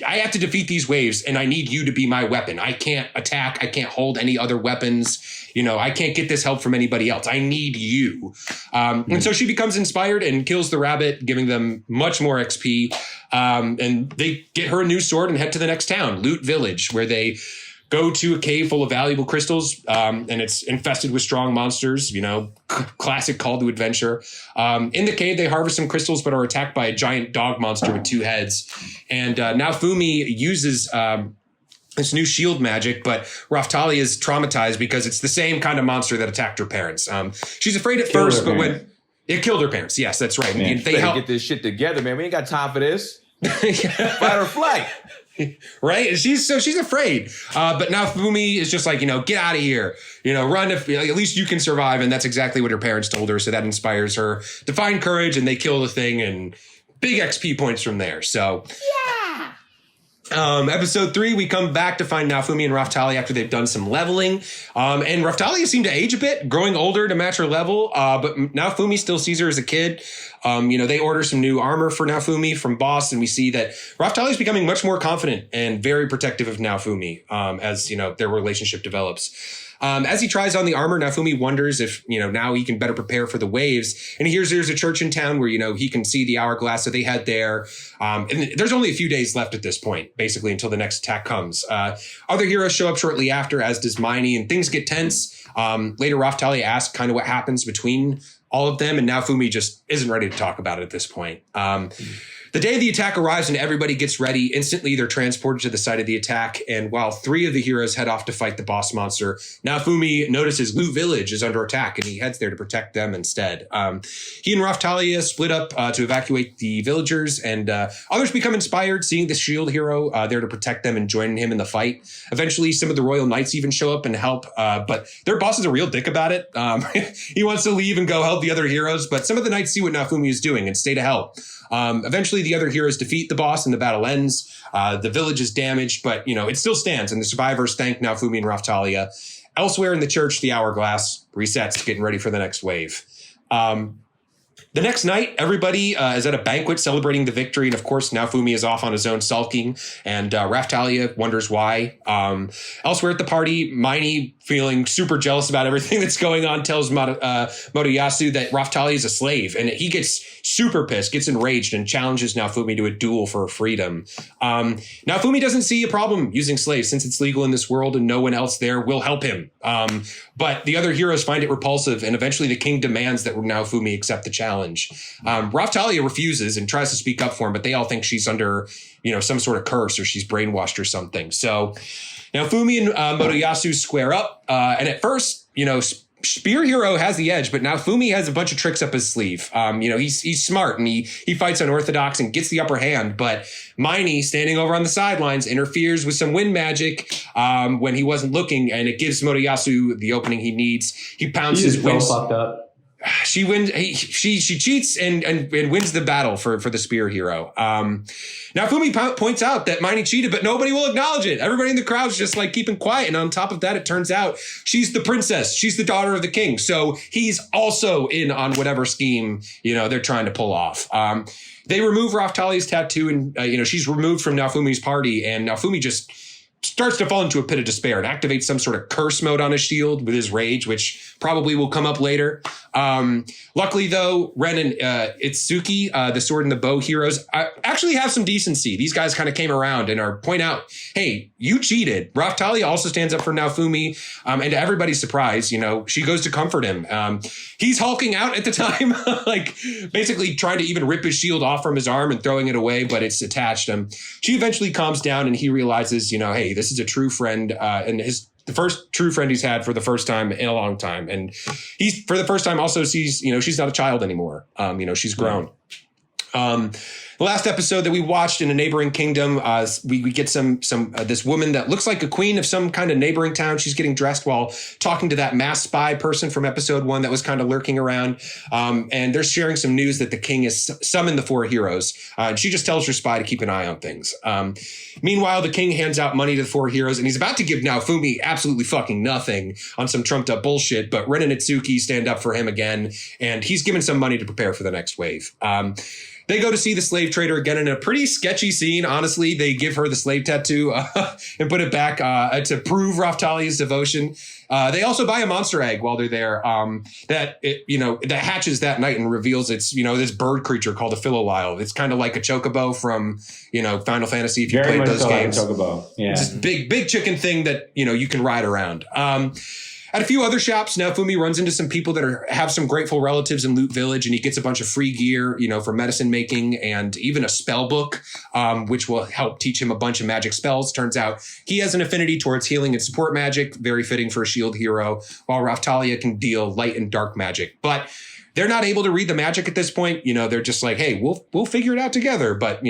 I have to defeat these waves, and I need you to be my weapon. I can't attack. I can't hold any other weapons. You know, I can't get this help from anybody else. I need you. And so she becomes inspired and kills the rabbit, giving them much more XP. And they get her a new sword and head to the next town, Loot Village, where they go to a cave full of valuable crystals, and it's infested with strong monsters, you know, classic call to adventure. In the cave, they harvest some crystals, but are attacked by a giant dog monster with 2 heads. And Naofumi uses this new shield magic, but Raftalia is traumatized because it's the same kind of monster that attacked her parents. She's afraid at first, but when it killed her parents. Yes, that's right. Man, they help get this shit together, man. We ain't got time for this. Fight or flight. Right? And she's afraid. But now Fumi is just like, you know, get out of here, you know, run if at least you can survive. And that's exactly what her parents told her. So that inspires her to find courage, and they kill the thing, and big XP points from there. So yeah. Episode 3, we come back to find Naofumi and Raftalia after they've done some leveling. And Raftalia seemed to age a bit, growing older to match her level. But Naofumi still sees her as a kid. You know, they order some new armor for Naofumi from Boss, and we see that Raftalia is becoming much more confident and very protective of Naofumi, as, you know, their relationship develops. As he tries on the armor, Naofumi wonders if, you know, now he can better prepare for the waves. And he hears there's a church in town where, you know, he can see the hourglass. So they head there. And there's only a few days left at this point, basically, until the next attack comes. Other heroes show up shortly after, as does Miney, and things get tense. Later, Raftalia asks kind of what happens between all of them, and Naofumi just isn't ready to talk about it at this point. The day the attack arrives and everybody gets ready, instantly they're transported to the site of the attack. And while 3 of the heroes head off to fight the boss monster, Naofumi notices Loot Village is under attack, and he heads there to protect them instead. He and Raftalia split up to evacuate the villagers, and others become inspired, seeing the shield hero there to protect them and joining him in the fight. Eventually, some of the royal knights even show up and help, but their boss is a real dick about it. He wants to leave and go help the other heroes, but some of the knights see what Naofumi is doing and stay to help. Eventually, the other heroes defeat the boss and the battle ends. The village is damaged, but, you know, it still stands, and the survivors thank Naofumi and Raftalia. Elsewhere in the church, the hourglass resets, getting ready for the next wave. The next night, everybody is at a banquet celebrating the victory. And of course, Naofumi is off on his own sulking, and Raftalia wonders why. Elsewhere at the party, Miney, feeling super jealous about everything that's going on, tells Motoyasu that Raftalia is a slave, and he gets super pissed, gets enraged, and challenges Naofumi to a duel for freedom. Naofumi doesn't see a problem using slaves since it's legal in this world and no one else there will help him. But the other heroes find it repulsive, and eventually the king demands that Naofumi accept the challenge. Raftalia refuses and tries to speak up for him, but they all think she's under, you know, some sort of curse, or she's brainwashed or something. So Naofumi and Motoyasu square up, and at first, you know, Spear Hero has the edge, but Naofumi has a bunch of tricks up his sleeve. You know, he's smart, and he fights unorthodox and gets the upper hand, but Miney, standing over on the sidelines, interferes with some wind magic when he wasn't looking, and it gives Motoyasu the opening he needs. He pounces so fucked up. she wins. She cheats and wins the battle for the spear hero. Now Fumi points out that Miney cheated, but nobody will acknowledge it. Everybody in the crowd's just like keeping quiet. And on top of that, it turns out she's the princess. She's the daughter of the king. So he's also in on whatever scheme, they're trying to pull off. They remove Raftalia's tattoo and, she's removed from Naofumi's party, and Naofumi just starts to fall into a pit of despair and activates some sort of curse mode on his shield with his rage, which probably will come up later. Luckily, though, Ren and Itsuki, the sword and the bow heroes, actually have some decency. These guys kind of came around and point out, hey, you cheated. Raftalia also stands up for Naofumi, and to everybody's surprise, she goes to comfort him. He's hulking out at the time, like basically trying to even rip his shield off from his arm and throwing it away, but it's attached. She eventually calms down and he realizes, hey, this is a true friend, and the first true friend he's had for the first time in a long time. And he's, for the first time, also sees, she's not a child anymore. She's grown. The last episode that we watched in a neighboring kingdom, we get some this woman that looks like a queen of some kind of neighboring town. She's getting dressed while talking to that masked spy person from episode 1 that was kind of lurking around. And they're sharing some news that the king has summoned the 4 heroes. And she just tells her spy to keep an eye on things. Meanwhile, the king hands out money to the 4 heroes, and he's about to give Naofumi absolutely fucking nothing on some trumped up bullshit. But Ren and Itsuki stand up for him again, and he's given some money to prepare for the next wave. They go to see the slave trader again in a pretty sketchy scene. Honestly, they give her the slave tattoo and put it back to prove Raftalia's devotion. They also buy a monster egg while they're there that hatches that night and reveals it's, this bird creature called a Philolyle. It's kind of like a chocobo from, Final Fantasy if you played those games. Like a chocobo. Yeah. It's this big chicken thing that, you can ride around. At a few other shops, Naofumi runs into some people that have some grateful relatives in Loot Village, and he gets a bunch of free gear, for medicine making and even a spell book, which will help teach him a bunch of magic spells. Turns out he has an affinity towards healing and support magic, very fitting for a shield hero, while Raftalia can deal light and dark magic. But they're not able to read the magic at this point. They're just like, hey, we'll figure it out together. But,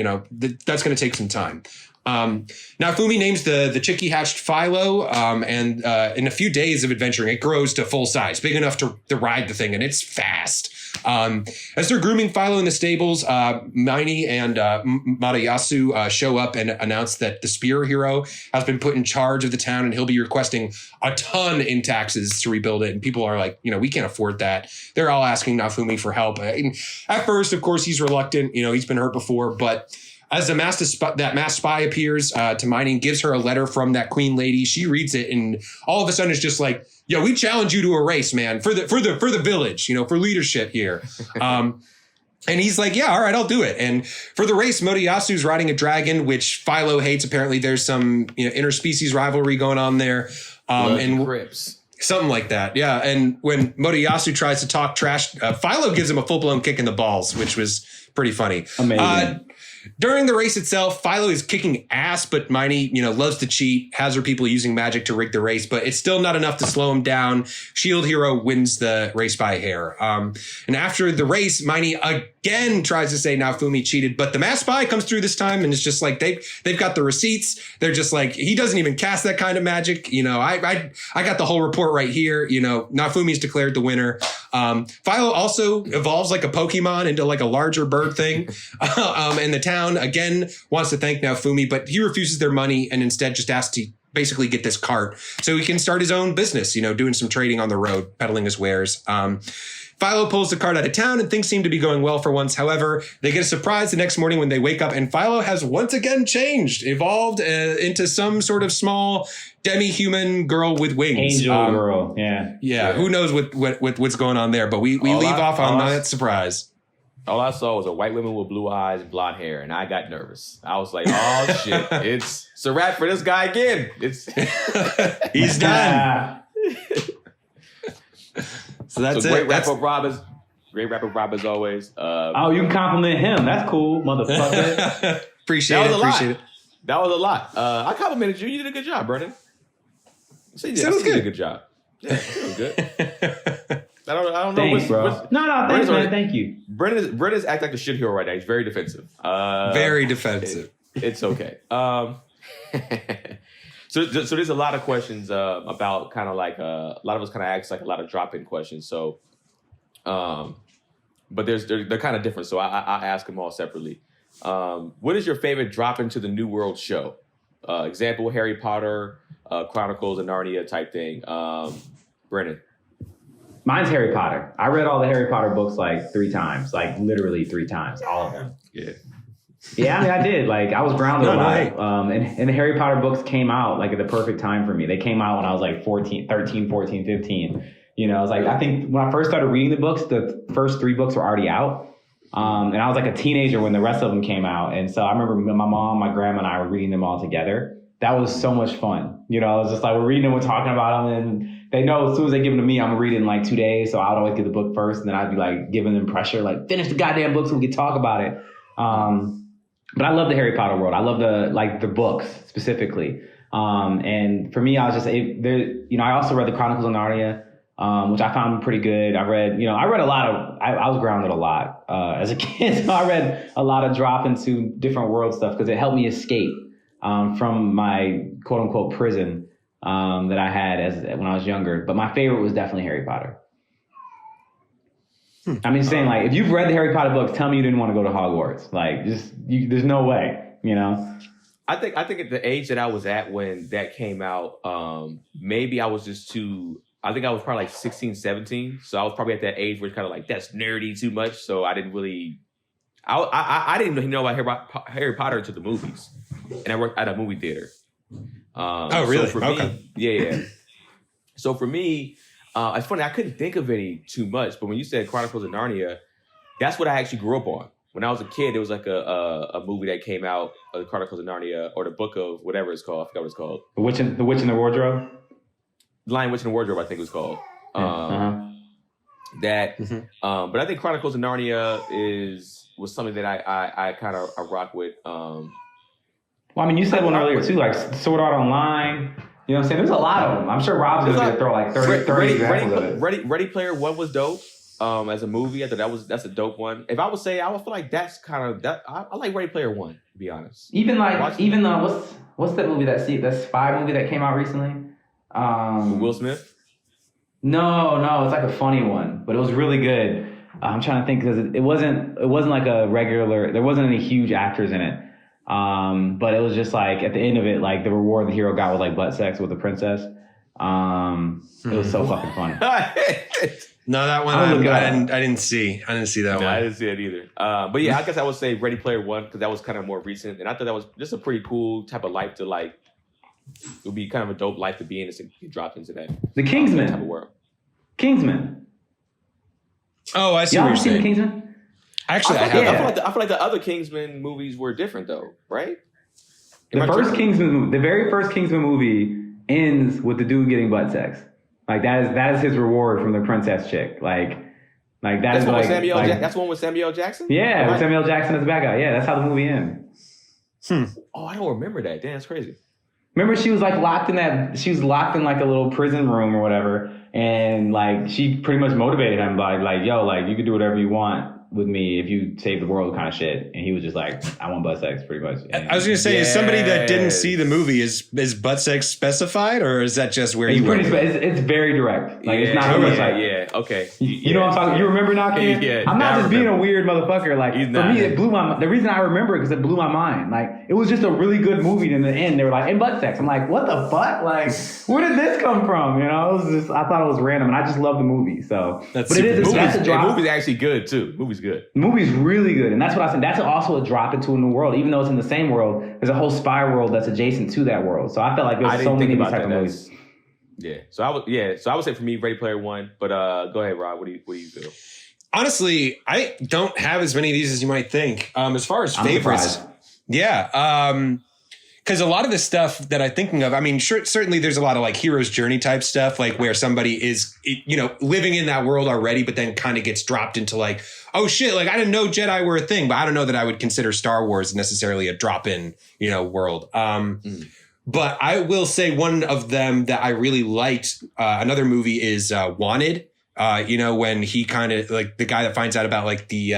that's going to take some time. Naofumi names the chick he hatched Philo, and in a few days of adventuring, it grows to full size, big enough to ride the thing, and it's fast. As they're grooming Philo in the stables, Miney and Matayasu show up and announce that the spear hero has been put in charge of the town, and he'll be requesting a ton in taxes to rebuild it. And people are like, we can't afford that. They're all asking Naofumi for help. And at first, of course, he's reluctant. He's been hurt before, but as that masked spy appears to Miney and gives her a letter from that queen lady, she reads it, and all of a sudden it's just like, yo, we challenge you to a race, man, for the village, for leadership here. And he's like, yeah, all right, I'll do it. And for the race, Motayasu's riding a dragon, which Philo hates. Apparently there's some interspecies rivalry going on there. And Crips. Something like that. Yeah. And when Motoyasu tries to talk trash, Philo gives him a full-blown kick in the balls, which was pretty funny. Amazing. During the race itself, Philo is kicking ass, but Miney, loves to cheat, has her people using magic to rig the race, but it's still not enough to slow him down. Shield Hero wins the race by a hair. And after the race, Miney again tries to say Naofumi cheated, but the masked spy comes through this time, and it's just like they've got the receipts. They're just like, he doesn't even cast that kind of magic. I got the whole report right here. Naofumi's declared the winner. Philo also evolves like a Pokemon into like a larger bird thing. And the town again wants to thank Naofumi, but he refuses their money and instead just asks to basically get this cart so he can start his own business, doing some trading on the road, peddling his wares. Philo pulls the cart out of town and things seem to be going well for once. However, they get a surprise the next morning when they wake up and Philo has once again changed, evolved into some sort of small demi-human girl with wings. Angel girl, yeah. Yeah, who knows what's going on there, but we leave off on that surprise. All I saw was a white woman with blue eyes and blonde hair, and I got nervous. I was like, oh, shit. It's a wrap for this guy again. He's done. So that's it. Great wrap-up, Rob. Great wrap-up, Rob, as always. You can compliment him. That's cool, motherfucker. Appreciate it. That was a lot. I complimented you. You did a good job, Brennan. You did a good job. Yeah, it was good. I don't Thanks, know. Bro. No, thanks, man. Thank you. Brendan's acting like a shit hero right now. He's very defensive. Very defensive. It's okay. So there's a lot of questions about kind of like a lot of us kind of ask like a lot of drop-in questions. So But they're kind of different, so I ask them all separately. What is your favorite drop into the New World show? Example, Harry Potter, Chronicles of Narnia type thing. Brennan. Mine's Harry Potter. I read all the Harry Potter books like 3 times, like literally 3 times, all of them. Yeah. Yeah, I mean, I did. Like, I was grounded a lot. And the Harry Potter books came out like at the perfect time for me. They came out when I was like 13, 14, 15. You know, I was like, I think when I first started reading the books, the first 3 books were already out. And I was like a teenager when the rest of them came out. And so I remember my mom, my grandma, and I were reading them all together. That was so much fun. You know, I was just like, we're reading them, we're talking about them, and they know as soon as they give them to me, I'm gonna read it in like 2 days. So I'd always get the book first, and then I'd be like giving them pressure, like finish the goddamn book so we can talk about it. But I love the Harry Potter world. I love the books specifically. And for me, I was just I also read the Chronicles of Narnia, which I found pretty good. I read a lot of. I was grounded a lot as a kid, so I read a lot of drop into different world stuff because it helped me escape from my quote unquote prison that I had when I was younger. But my favorite was definitely Harry Potter. I mean, saying like, if you've read the Harry Potter books, tell me you didn't want to go to Hogwarts. Like, there's no way, you know? I think at the age that I was at when that came out, maybe I was just I think I was probably like 16, 17. So I was probably at that age where it's kind of like, that's nerdy too much. So I didn't really, I didn't even know about Harry Potter until the movies. And I worked at a movie theater. Oh, really? So for me, yeah. So for me, it's funny, I couldn't think of any too much, but when you said Chronicles of Narnia, that's what I actually grew up on. When I was a kid, there was like a movie that came out, the Chronicles of Narnia, or the book of whatever it's called. I forgot what it's called. The Witch in the Wardrobe? Lion, Witch, and the Wardrobe, I think it was called. But I think Chronicles of Narnia was something that I kind of rock with. Well, I mean, you said one earlier too, like Sword Art Online. You know what I'm saying? There's a lot of them. I'm sure Rob's going to throw like 30 examples of it. Ready Player One was dope. As a movie, I thought that's a dope one. If I would say, I would feel like that's kind of that. I like Ready Player One, to be honest. Even what's that movie that spy movie that came out recently? Will Smith? No, it's like a funny one, but it was really good. I'm trying to think because it wasn't like a regular. There wasn't any huge actors in it. But it was just like at the end of it, like the reward the hero got was like butt sex with the princess. It was so fucking funny. No, that one I didn't see. I didn't see that one. I didn't see it either. But yeah, I guess I would say Ready Player One because that was kind of more recent, and I thought that was just a pretty cool type of life to like. It would be kind of a dope life to be in if you dropped into that. The Kingsman type of world. Kingsman. Oh, I see what you're saying. The Kingsman? Actually, I feel like the other Kingsman movies were different though, right? The very first Kingsman movie ends with the dude getting butt sex. Like that is his reward from the princess chick. Like that's one like that's one with Samuel Jackson. Yeah, with Samuel Jackson as the bad guy. Yeah, that's how the movie ends. Oh, I don't remember that. Damn, that's crazy. Remember, she was like locked in like a little prison room or whatever, and like she pretty much motivated him by like, yo, like you can do whatever you want with me if you save the world kind of shit. And he was just like, I want butt sex pretty much. And I was going to say, is somebody that didn't see the movie, is butt sex specified or is that just where you were? It's very direct. Like it's not much like, okay. You know what I'm talking? You remember now, Ken? Yeah, I'm not just being a weird motherfucker. Like for me, it blew my, the reason I remember it because it blew my mind. Like it was just a really good movie. And in the end, they were like, and butt sex. I'm like, what the fuck? Like, where did this come from? You know, it was just, I thought it was random and I just love the movie. So, that's the movie's actually good too. The movie's good. The movie's really good. And that's what I said. That's also a drop into a new world. Even though it's in the same world, there's a whole spy world that's adjacent to that world. So I felt like there's so many of these type of movies. Yeah. So I would say for me, Ready Player One. But go ahead, Rob. What do you feel? Honestly, I don't have as many of these as you might think. As far as favorites. Yeah. Because a lot of the stuff that I'm thinking of, I mean, certainly there's a lot of like hero's journey type stuff, like where somebody is, you know, living in that world already, but then kind of gets dropped into like, oh shit, like I didn't know Jedi were a thing, but I don't know that I would consider Star Wars necessarily a drop in, you know, world. But I will say one of them that I really liked, another movie is Wanted. You know, when he kind of like the guy that finds out about like the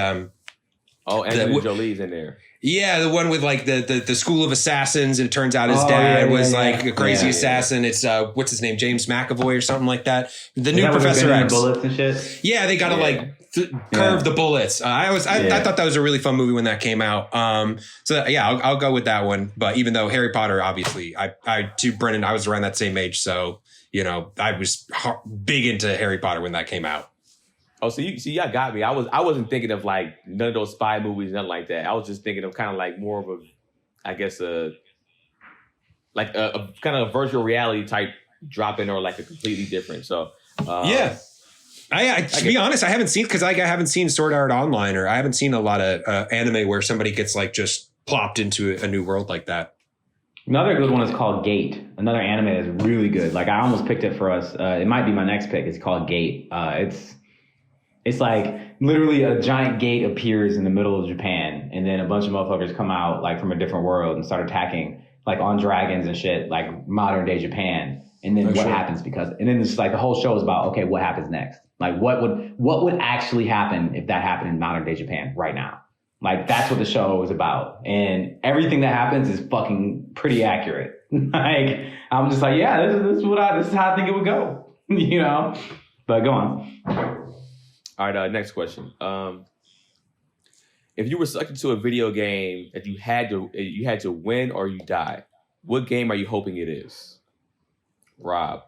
Angelina Jolie's in there. Yeah, the one with like the school of assassins, and it turns out his dad was like a crazy assassin. It's what's his name, James McAvoy or something like that. The new Professor X. Bullets and shit. Yeah, they got to curve the bullets. I thought that was a really fun movie when that came out. So yeah, I'll go with that one. But even though Harry Potter, obviously, Brennan, I was around that same age, so I was big into Harry Potter when that came out. Oh, so y'all got me. I wasn't thinking of like none of those spy movies, nothing like that. I was just thinking of kind of like more of a, I guess a kind of a virtual reality type drop in, or like a completely different. So yeah. To be honest, I haven't seen, because I haven't seen Sword Art Online, or I haven't seen a lot of anime where somebody gets like just plopped into a new world like that. Another good one is called Gate. Another anime is really good. Like I almost picked it for us. It might be my next pick. It's called Gate. It's like literally a giant gate appears in the middle of Japan, and then a bunch of motherfuckers come out like from a different world and start attacking like on dragons and shit, like modern day Japan. And then happens and then it's like the whole show is about, okay, what happens next? Like what would actually happen if that happened in modern day Japan right now? Like that's what the show is about. And everything that happens is fucking pretty accurate. Like I'm just like, yeah, this is how I think it would go. But go on. All right, next question. If you were sucked into a video game that you had to win or you die, what game are you hoping it is? Rob.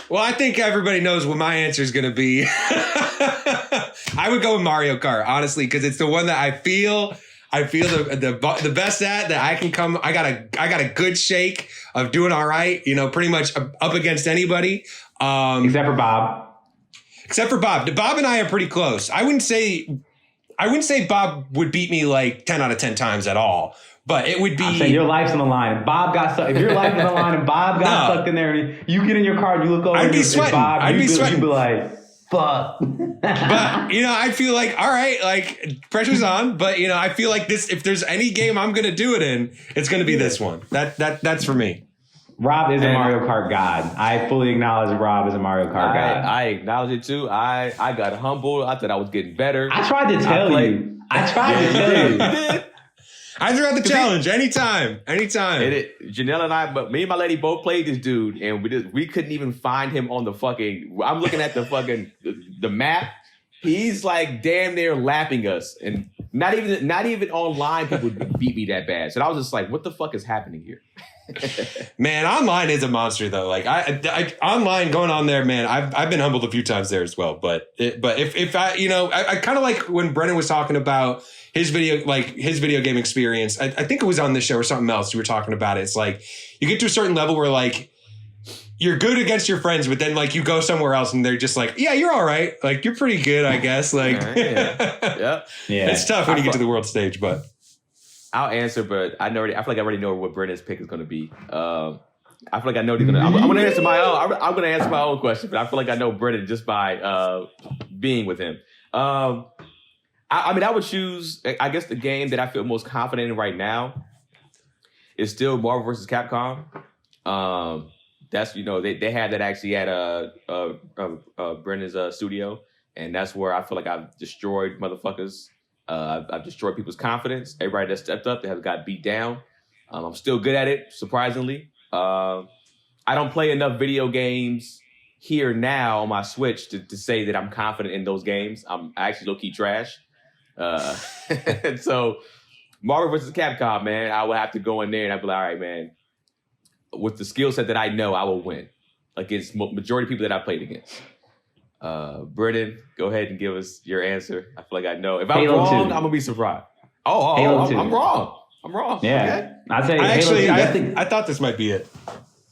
Well, I think everybody knows what my answer is going to be. I would go with Mario Kart, honestly, because it's the one that I feel the best at, that I can come. I got a good shake of doing all right. Pretty much up against anybody. Except for Bob. Bob and I are pretty close. I wouldn't say Bob would beat me like 10 out of 10 times at all. But it would be. I'm saying your life's on the line. If Bob got sucked, if your life is on the line and Bob got sucked in there, and you get in your car and you look over, I'd be sweating. You'd be like, fuck. But I feel like, all right, like pressure's on. But I feel like this. If there's any game I'm gonna do it in, it's gonna be this one. That's for me. Rob is a Mario Kart god. I fully acknowledge Rob is a Mario Kart god. I acknowledge it too. I got humbled. I thought I was getting better. I tried to tell you. I threw out the challenge anytime. Janelle and I, but me and my lady both played this dude, and we couldn't even find him on the fucking. I'm looking at the map. He's like damn near lapping us, and not even online people beat me that bad. So I was just like, what the fuck is happening here? Man, online is a monster though. Like I online going on there, man. I've been humbled a few times there as well. But if I kind of like when Brennan was talking about his video game experience. I think it was on this show or something else. We were talking about it. It's like you get to a certain level where like you're good against your friends, but then like you go somewhere else and they're just like, yeah, you're all right. Like you're pretty good, I guess. Like, yeah. It's tough when you get to the world stage, but. I'll answer, but I feel like I already know what Brennan's pick is going to be. I feel like I know he's going to. I'm going to answer my own. I'm going to answer my own question, but I feel like I know Brennan just by being with him. I would choose. I guess the game that I feel most confident in right now is still Marvel vs. Capcom. That's they had that actually at Brennan's studio, and that's where I feel like I've destroyed motherfuckers. I've destroyed people's confidence. Everybody that stepped up, that has got beat down. I'm still good at it, surprisingly. I don't play enough video games here now on my Switch to say that I'm confident in those games. I'm actually low-key trash. So Marvel vs. Capcom, man, I would have to go in there and I'd be like, all right, man, with the skill set that I know, I will win against majority of people that I've played against. Brennan, go ahead and give us your answer. I feel like I know. If I'm wrong, I'm gonna be surprised. I'm wrong. Yeah, okay. I'd say I thought this might be it.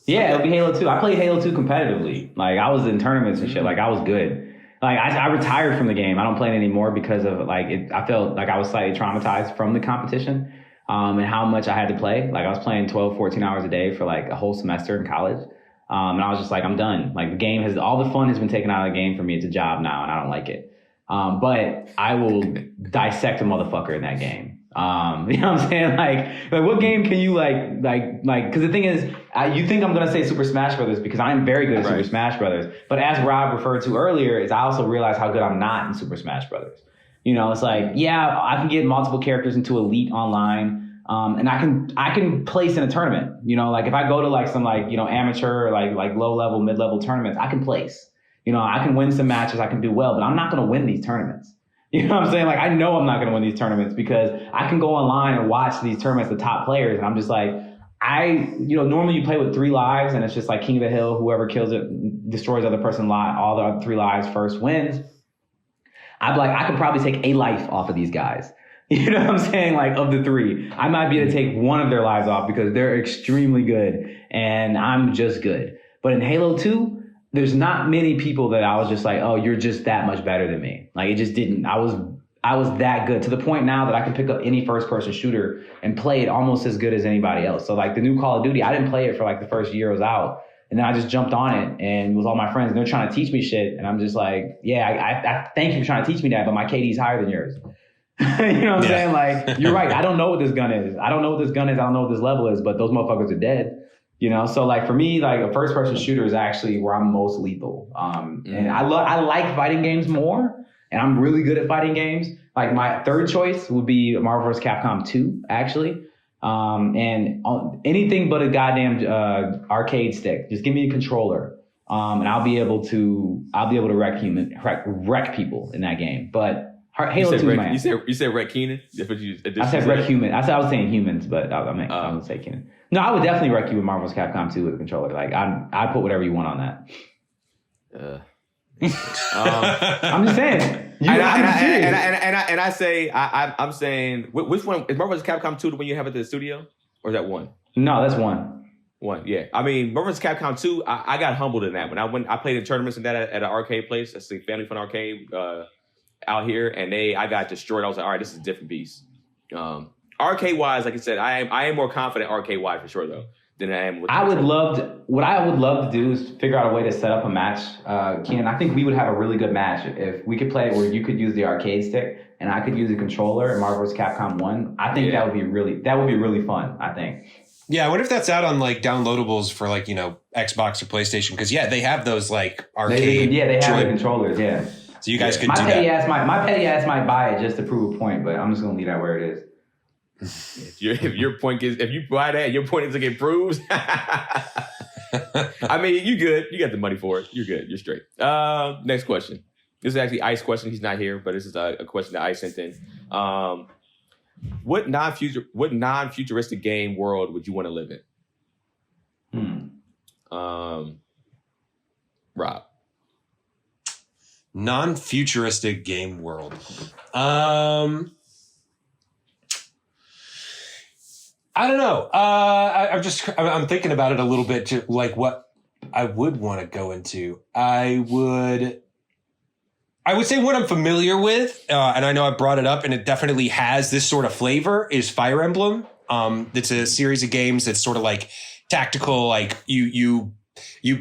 Yeah, it'll be Halo 2. I played Halo 2 competitively. Like I was in tournaments and shit. Like I was good. Like I retired from the game. I don't play it anymore because of I felt like I was slightly traumatized from the competition and how much I had to play. Like I was playing 12, 14 hours a day for like a whole semester in college. And I was just like, I'm done. Like the game all the fun has been taken out of the game for me. It's a job now and I don't like it. But I will dissect a motherfucker in that game. You know what I'm saying? Like what game can you like, cause the thing is, you think I'm going to say Super Smash Brothers because I'm very good at Super Smash Brothers. But as Rob referred to earlier, is I also realize how good I'm not in Super Smash Brothers. You know, it's like, yeah, I can get multiple characters into Elite online, and I can place in a tournament. You know, like if I go to like some like, you know, amateur or like low level, mid level tournaments, I can place. You know, I can win some matches, I can do well, but I'm not going to win these tournaments. You know what I'm saying? Like, I know I'm not going to win these tournaments because I can go online and watch these tournaments, the top players, and I'm just like, normally you play with 3 lives, and it's just like King of the Hill, whoever kills it, destroys the other person's life, all the other 3 lives first wins. I'm like, I could probably take a life off of these guys. You know what I'm saying? Like, of the 3, I might be able to take one of their lives off because they're extremely good, and I'm just good. But in Halo 2, there's not many people that I was just like, oh, you're just that much better than me. Like, it just didn't. I was that good to the point now that I can pick up any first person shooter and play it almost as good as anybody else. So like the new Call of Duty, I didn't play it for like the first year it was out. And then I just jumped on it and with all my friends and they're trying to teach me shit. And I'm just like, yeah, I thank you for trying to teach me that, but my KD's higher than yours. You know what I'm saying? Like, you're right. I don't know what this gun is. I don't know what this level is, but those motherfuckers are dead. You know, so like for me, like a first person shooter is actually where I'm most lethal. And I like fighting games more, and I'm really good at fighting games. Like my third choice would be Marvel vs. Capcom 2, actually. And anything but a goddamn arcade stick. Just give me a controller, and I'll be able to wreck people in that game. But Halo 2 man. You said wreck Keenan? I said wreck human. I was saying humans, but I would say Keenan. No, I would definitely wreck you with Marvel vs. Capcom 2 with a controller. Like, I'd put whatever you want on that. I'm just saying. I'm saying, which one is Marvel vs. Capcom 2 the one you have at the studio, or is that one? No, that's one. One, yeah. I mean, Marvel vs. Capcom 2, I got humbled in that. When I played in tournaments and that at an arcade place, that's the Family Fun Arcade out here, and I got destroyed. I was like, all right, this is a different beast. Arcade wise, like I said, I am more confident arcade wise for sure though than I am with. What I would love to do is figure out a way to set up a match. Ken, I think we would have a really good match if we could play where you could use the arcade stick and I could use a controller in Marvel vs. Capcom 1. I think that would be really fun. I think. Yeah, I wonder if that's out on like downloadables for like, you know, Xbox or PlayStation because they have those like arcade. They have the controllers. Yeah. So you guys could do that. My petty ass might buy it just to prove a point, but I'm just gonna leave that where it is. If your point is, if you buy that, your point is to get proves. I mean, you good. You got the money for it. You're good. You're straight. Next question. This is actually Ice question. He's not here, but this is a question that Ice sent in. What non-futuristic game world would you want to live in? Rob. Non-futuristic game world. I don't know. I'm thinking about it a little bit to like what I would want to go into. I would say what I'm familiar with, and I know I brought it up, and it definitely has this sort of flavor, is Fire Emblem. It's a series of games that's sort of like tactical, like you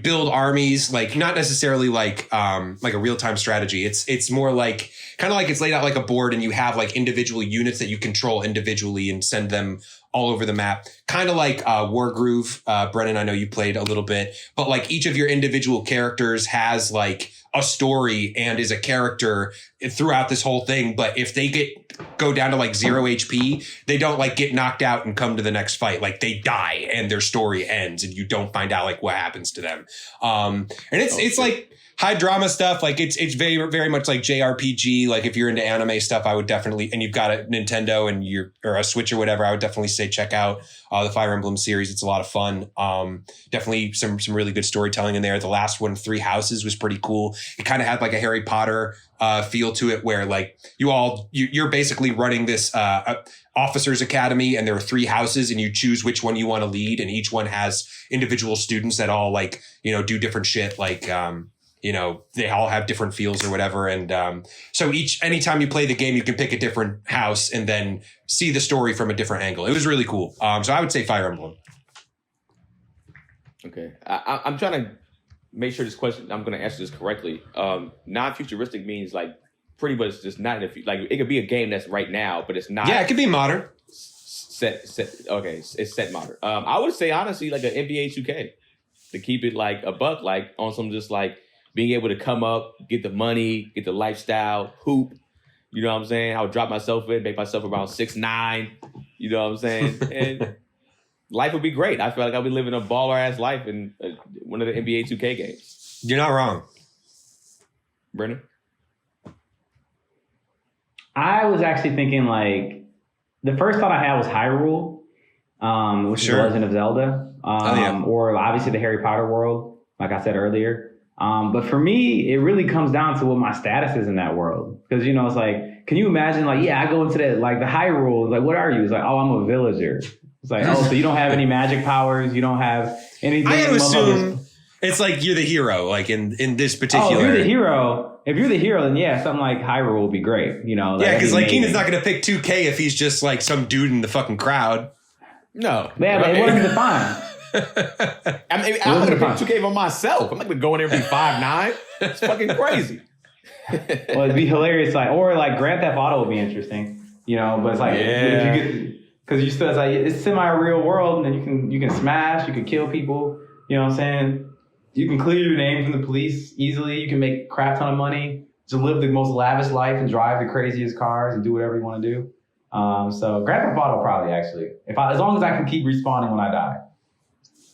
build armies, like not necessarily like a real-time strategy. It's more like kind of like it's laid out like a board and you have like individual units that you control individually and send them all over the map. Kind of like Wargroove. Brennan, I know you played a little bit, but like each of your individual characters has like a story and is a character throughout this whole thing. But if they go down to like 0 HP, they don't like get knocked out and come to the next fight. Like they die and their story ends and you don't find out like what happens to them. And it's like high drama stuff. Like it's very, very much like JRPG. Like if you're into anime stuff, I would definitely, and you've got a Nintendo or a Switch or whatever, I would definitely say check out the Fire Emblem series. It's a lot of fun. Definitely some really good storytelling in there. The last one, Three Houses, was pretty cool. It kind of had like a Harry Potter feel to it, where like you're basically running this officers academy, and there are 3 houses, and you choose which one you want to lead, and each one has individual students that all like do different shit, like they all have different feels or whatever. And so anytime you play the game, you can pick a different house and then see the story from a different angle. It was really cool. So I would say Fire Emblem. Okay. I'm trying to make sure this question, I'm going to answer this correctly. Non-futuristic means like pretty much just not in the future. Like it could be a game that's right now, but it's not. Yeah, it could be modern. Set. Okay, it's set modern. I would say honestly like an NBA 2K to keep it like a buck, like on some just like being able to come up, get the money, get the lifestyle, hoop, You know what I'm saying? I would drop myself in, make myself around 6'9". You know what I'm saying? And life would be great. I feel like I'll be living a baller ass life in one of the NBA 2K games. You're not wrong. Brennan? I was actually thinking like the first thought I had was Hyrule, which is The Legend of Zelda, or obviously the Harry Potter world, like I said earlier. But for me, it really comes down to what my status is in that world. Because, you know, it's like, can you imagine, like, I go into that, like, the Hyrule, like, what are you? It's like, I'm a villager. It's like, so you don't have any magic powers, you don't have anything. I would assume it's like you're the hero, like in this particular. Oh, if you're the hero, then something like Hyrule will be great. You know, yeah, because like Keenan's not going to pick 2K if he's just like some dude in the fucking crowd. No, yeah, but it wasn't defined. I'm going to pick 2K for myself. I'm not going to go in there and be 5'9". It's fucking crazy. Well, it'd be hilarious, like, or like Grand Theft Auto would be interesting, you know. But it's like if you get, because you still, it's like it's semi-real world, and then you can smash, you can kill people. You know what I'm saying? You can clear your name from the police easily. You can make a crap ton of money to live the most lavish life and drive the craziest cars and do whatever you want to do. So Grand Theft Auto probably actually, as long as I can keep respawning when I die.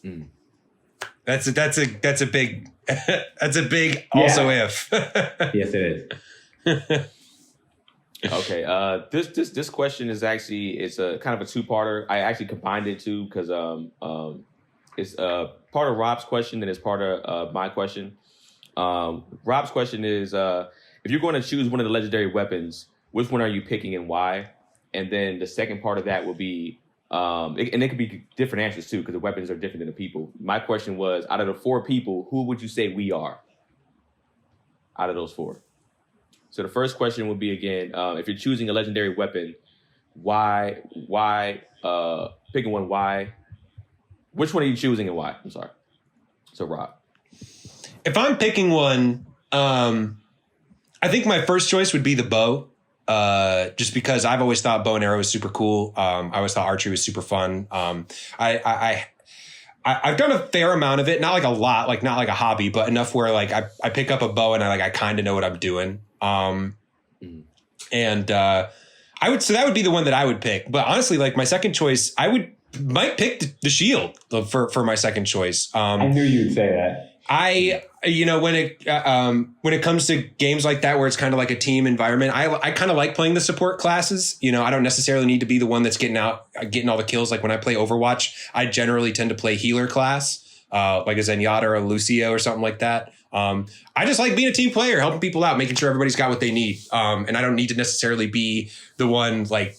Mm. That's a big that's a big also if. Yes, it is. Okay. This question is actually it's a kind of a two-parter. I actually combined it too because it's part of Rob's question and it's part of my question. Rob's question is if you're going to choose one of the legendary weapons, which one are you picking and why? And then the second part of that will be and it could be different answers too, because the weapons are different than the people. My question was, out of the 4 people, who would you say we are? Out of those 4. So the first question would be again, if you're choosing a legendary weapon, why? Picking one, why? Which one are you choosing and why? I'm sorry. So Rob. If I'm picking one, I think my first choice would be the bow. Just because I've always thought bow and arrow was super cool. I always thought archery was super fun. I've done a fair amount of it, not like a lot, like not like a hobby, but enough where like I pick up a bow and I kind of know what I'm doing. And so that would be the one that I would pick. But honestly, like my second choice, might pick the shield for my second choice. I knew you'd say that. When it comes to games like that, where it's kind of like a team environment, I kind of like playing the support classes. You know, I don't necessarily need to be the one that's getting all the kills. Like when I play Overwatch, I generally tend to play healer class, like a Zenyatta or a Lucio or something like that. I just like being a team player, helping people out, making sure everybody's got what they need. And I don't need to necessarily be the one like,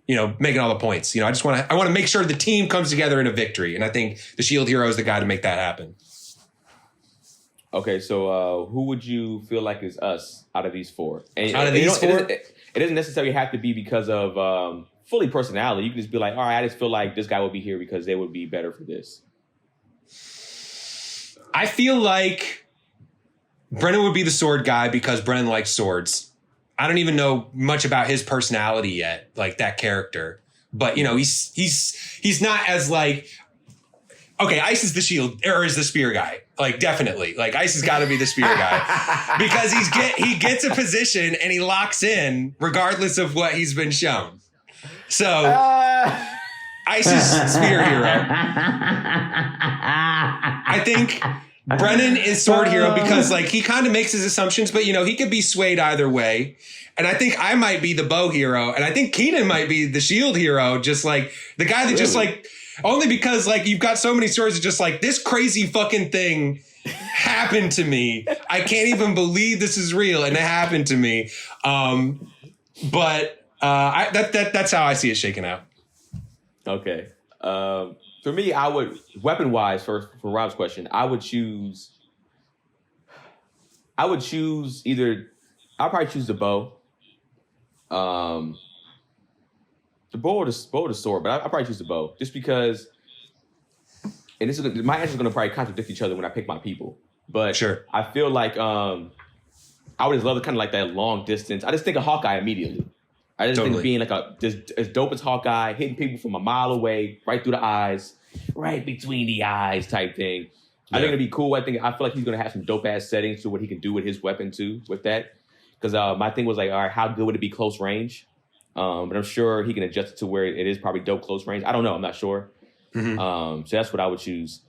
you know, making all the points. You know, I want to make sure the team comes together in a victory. And I think the shield hero is the guy to make that happen. Okay, so who would you feel like is us out of these 4? And out of these 4? It doesn't necessarily have to be because of fully personality. You can just be like, all right, I just feel like this guy would be here because they would be better for this. I feel like Brennan would be the sword guy because Brennan likes swords. I don't even know much about his personality yet, like that character. But, you know, he's not as like, okay, Ice is the shield or is the spear guy. Like, definitely. Like, Ice has got to be the spear guy because he gets a position and he locks in regardless of what he's been shown. So, Ice is spear hero. I think Brennan is sword hero because, like, he kind of makes his assumptions, but, you know, he could be swayed either way. And I think I might be the bow hero. And I think Keenan might be the shield hero, just like the guy that just like... Only because, like, you've got so many stories of just, like, this crazy fucking thing happened to me. I can't even believe this is real, and it happened to me. But that's how I see it shaking out. Okay. For me, I would, weapon-wise, for Rob's question, I would choose I'll probably choose the bow. The bow or the sword, but I'll probably choose the bow just because, and my answer is going to probably contradict each other when I pick my people. But sure, I feel like I would just love kind of like that long distance. I just think of Hawkeye immediately. I just think being like as dope as Hawkeye, hitting people from a mile away, right through the eyes, right between the eyes type thing. Yeah. I think it'd be cool. I feel like he's going to have some dope ass settings to what he can do with his weapon too with that. because my thing was like, all right, how good would it be close range? But I'm sure he can adjust it to where it is probably dope close range. I don't know. I'm not sure. So that's what I would choose.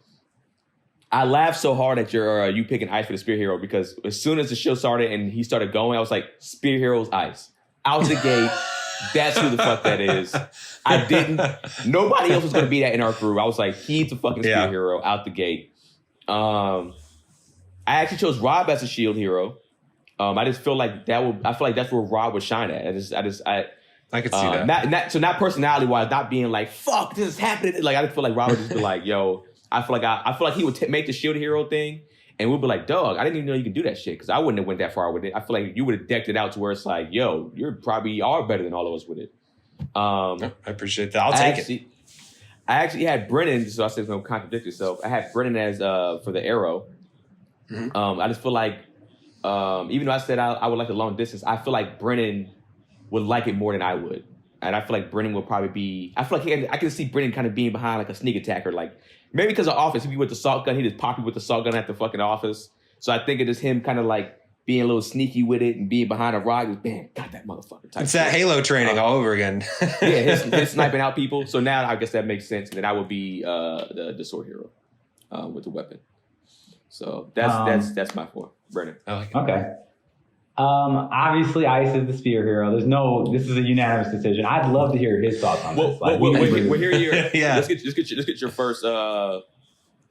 I laughed so hard at you picking Ice for the Spear Hero because as soon as the show started and he started going, I was like, Spear Hero's Ice. Out the gate. That's who the fuck that is. Nobody else was going to be that in our crew. I was like, he's a fucking Spear Hero out the gate. I actually chose Rob as a shield hero. I just feel like I feel like that's where Rob would shine at. I could see that. Not personality wise, not being like, fuck, this is happening. Like, I just feel like Rob would just be like, yo, I feel like he would make the shield hero thing. And we'd be like, dog, I didn't even know you could do that shit because I wouldn't have went that far with it. I feel like you would have decked it out to where it's like, yo, you're probably are better than all of us with it. I appreciate that. I'll take it. I actually had Brennan, so I said no contradict yourself. I had Brennan as for the arrow. I just feel like, even though I said I would like the long distance, I feel like Brennan would like it more than I would. And I feel like Brennan would probably be, I feel like I can see Brennan kind of being behind like a sneak attacker, like, maybe because of offense, he'd be with the salt gun. He just pop you with the salt gun at the fucking office. So I think it is him kind of like being a little sneaky with it and being behind a rock. Just, bam, got that motherfucker. Type it's that Halo training all over again. Yeah, his sniping out people. So now I guess that makes sense. And then I would be the sword hero with the weapon. So that's my four. Brennan. I like it. Okay. Obviously, Ice is the Spear Hero. This is a unanimous decision. I'd love to hear his thoughts on this. We're here. Yeah. Let's get your first. The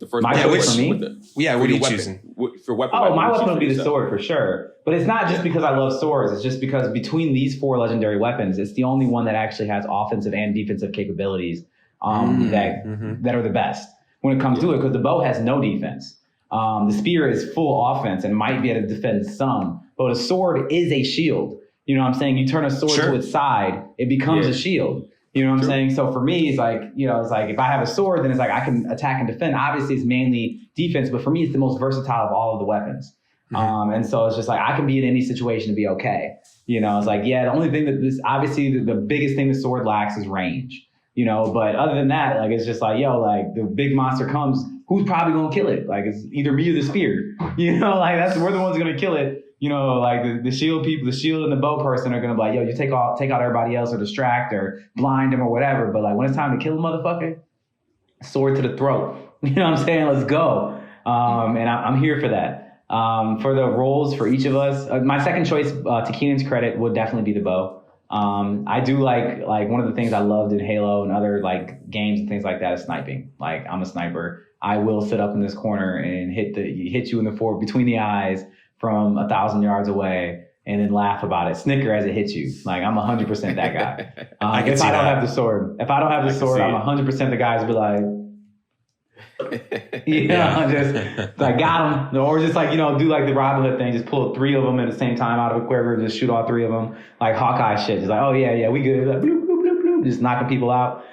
first. My choice for me. What are you choosing? For weapon. Oh, my weapon would be the sword for sure. But it's not just because I love swords. It's just because between these four legendary weapons, it's the only one that actually has offensive and defensive capabilities that are the best when it comes to it. Because the bow has no defense. The spear is full offense and might be able to defend some. But a sword is a shield. You know what I'm saying? You turn a sword to its side, it becomes a shield. You know what I'm saying? So for me, it's like, if I have a sword, then it's like I can attack and defend. Obviously, it's mainly defense, but for me, it's the most versatile of all of the weapons. And so it's just like I can be in any situation to be okay. It's like, the only thing the biggest thing the sword lacks is range. But other than that, like it's just like, the big monster comes, who's probably gonna kill it? Like it's either me or the spear. We're the ones gonna kill it. Like the shield people, the shield and the bow person are gonna be like, you take out everybody else or distract or blind them or whatever. But like when it's time to kill a motherfucker, sword to the throat. You know what I'm saying? Let's go. And I'm here for that. For the roles for each of us, my second choice, to Keenan's credit, would definitely be the bow. I do like one of the things I loved in Halo and other like games and things like that is sniping. Like I'm a sniper. I will sit up in this corner and hit you in the forward between the eyes from 1,000 yards away and then laugh about it. Snicker as it hits you. Like I'm 100% that guy. If I don't have the sword, I'm 100% the guys who be like, just like got him, or just like do like the Robin Hood thing, just pull 3 of them at the same time out of a quiver, just shoot all 3 of them, like Hawkeye shit. Just like, oh yeah, we good, like, bloop, bloop, bloop, bloop, just knocking people out.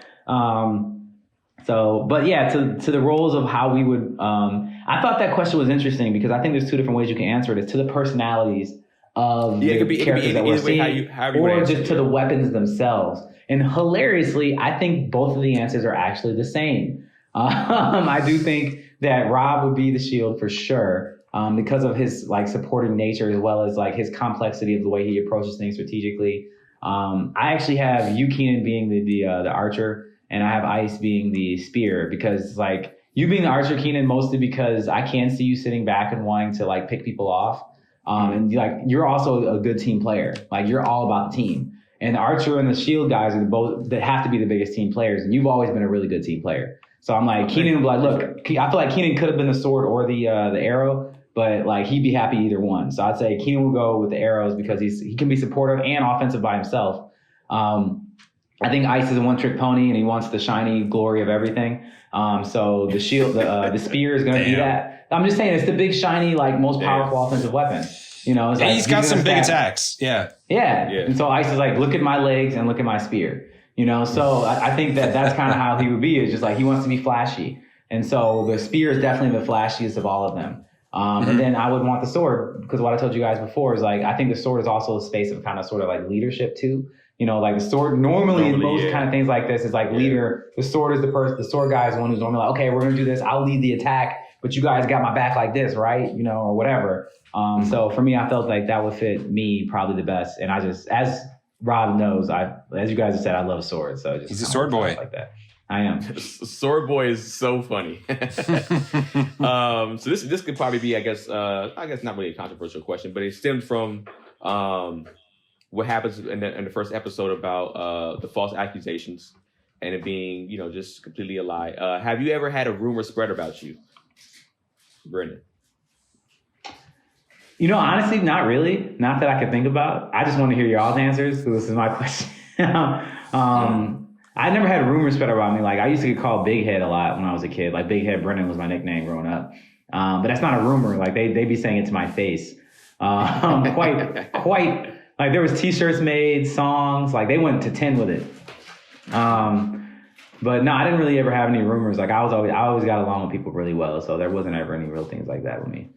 To the roles of how we would. I thought that question was interesting because I think there's 2 different ways you can answer it. It's to the personalities of the characters that we're seeing, or just to the weapons themselves. And hilariously, I think both of the answers are actually the same. I do think that Rob would be the shield for sure, because of his like supporting nature as well as like his complexity of the way he approaches things strategically. I actually have you, Keenan, being the archer, and I have Ice being the spear because like you being the archer, Keenan, mostly because I can see you sitting back and wanting to like pick people off, and like you're also a good team player. Like you're all about the team. And the archer and the shield guys are both that have to be the biggest team players, and you've always been a really good team player. So I'm like, Keenan would be like, look, I feel like Keenan could have been the sword or the arrow, but like he'd be happy either one. So I'd say Keenan will go with the arrows because he can be supportive and offensive by himself. I think Ice is a one-trick pony and he wants the shiny glory of everything. So the shield, the spear is going to be that. I'm just saying it's the big shiny, like most powerful offensive weapon. It's like, he's got some big attacks. Yeah. And so Ice is like, look at my legs and look at my spear. So I think that's kind of how he would be. It's just like he wants to be flashy. And so the spear is definitely the flashiest of all of them. And then I would want the sword because what I told you guys before is like, I think the sword is also a space of kind of sort of like leadership too. Like the sword normally in most kind of things like this is like leader. The sword is the sword guy is the one who's normally like, okay, we're going to do this. I'll lead the attack but you guys got my back like this, right? You know, or whatever. So for me, I felt like that would fit me probably the best. And I just, as Rob knows, as you guys have said, I love swords. So he's a sword boy like that. I am. Sword boy is so funny. So this could probably be, I guess not really a controversial question, but it stemmed from what happens in the first episode about the false accusations and it being, just completely a lie. Have you ever had a rumor spread about you, Brendan? Honestly, not really. Not that I can think about. I just want to hear y'all's answers. So this is my question. I never had rumors spread about me. Like, I used to get called Big Head a lot when I was a kid. Like, Big Head Brennan was my nickname growing up. But that's not a rumor. Like, they be saying it to my face. Quite. Like, there was T-shirts made, songs. Like, they went to 10 with it. But no, I didn't really ever have any rumors. Like, I always got along with people really well. So there wasn't ever any real things like that with me.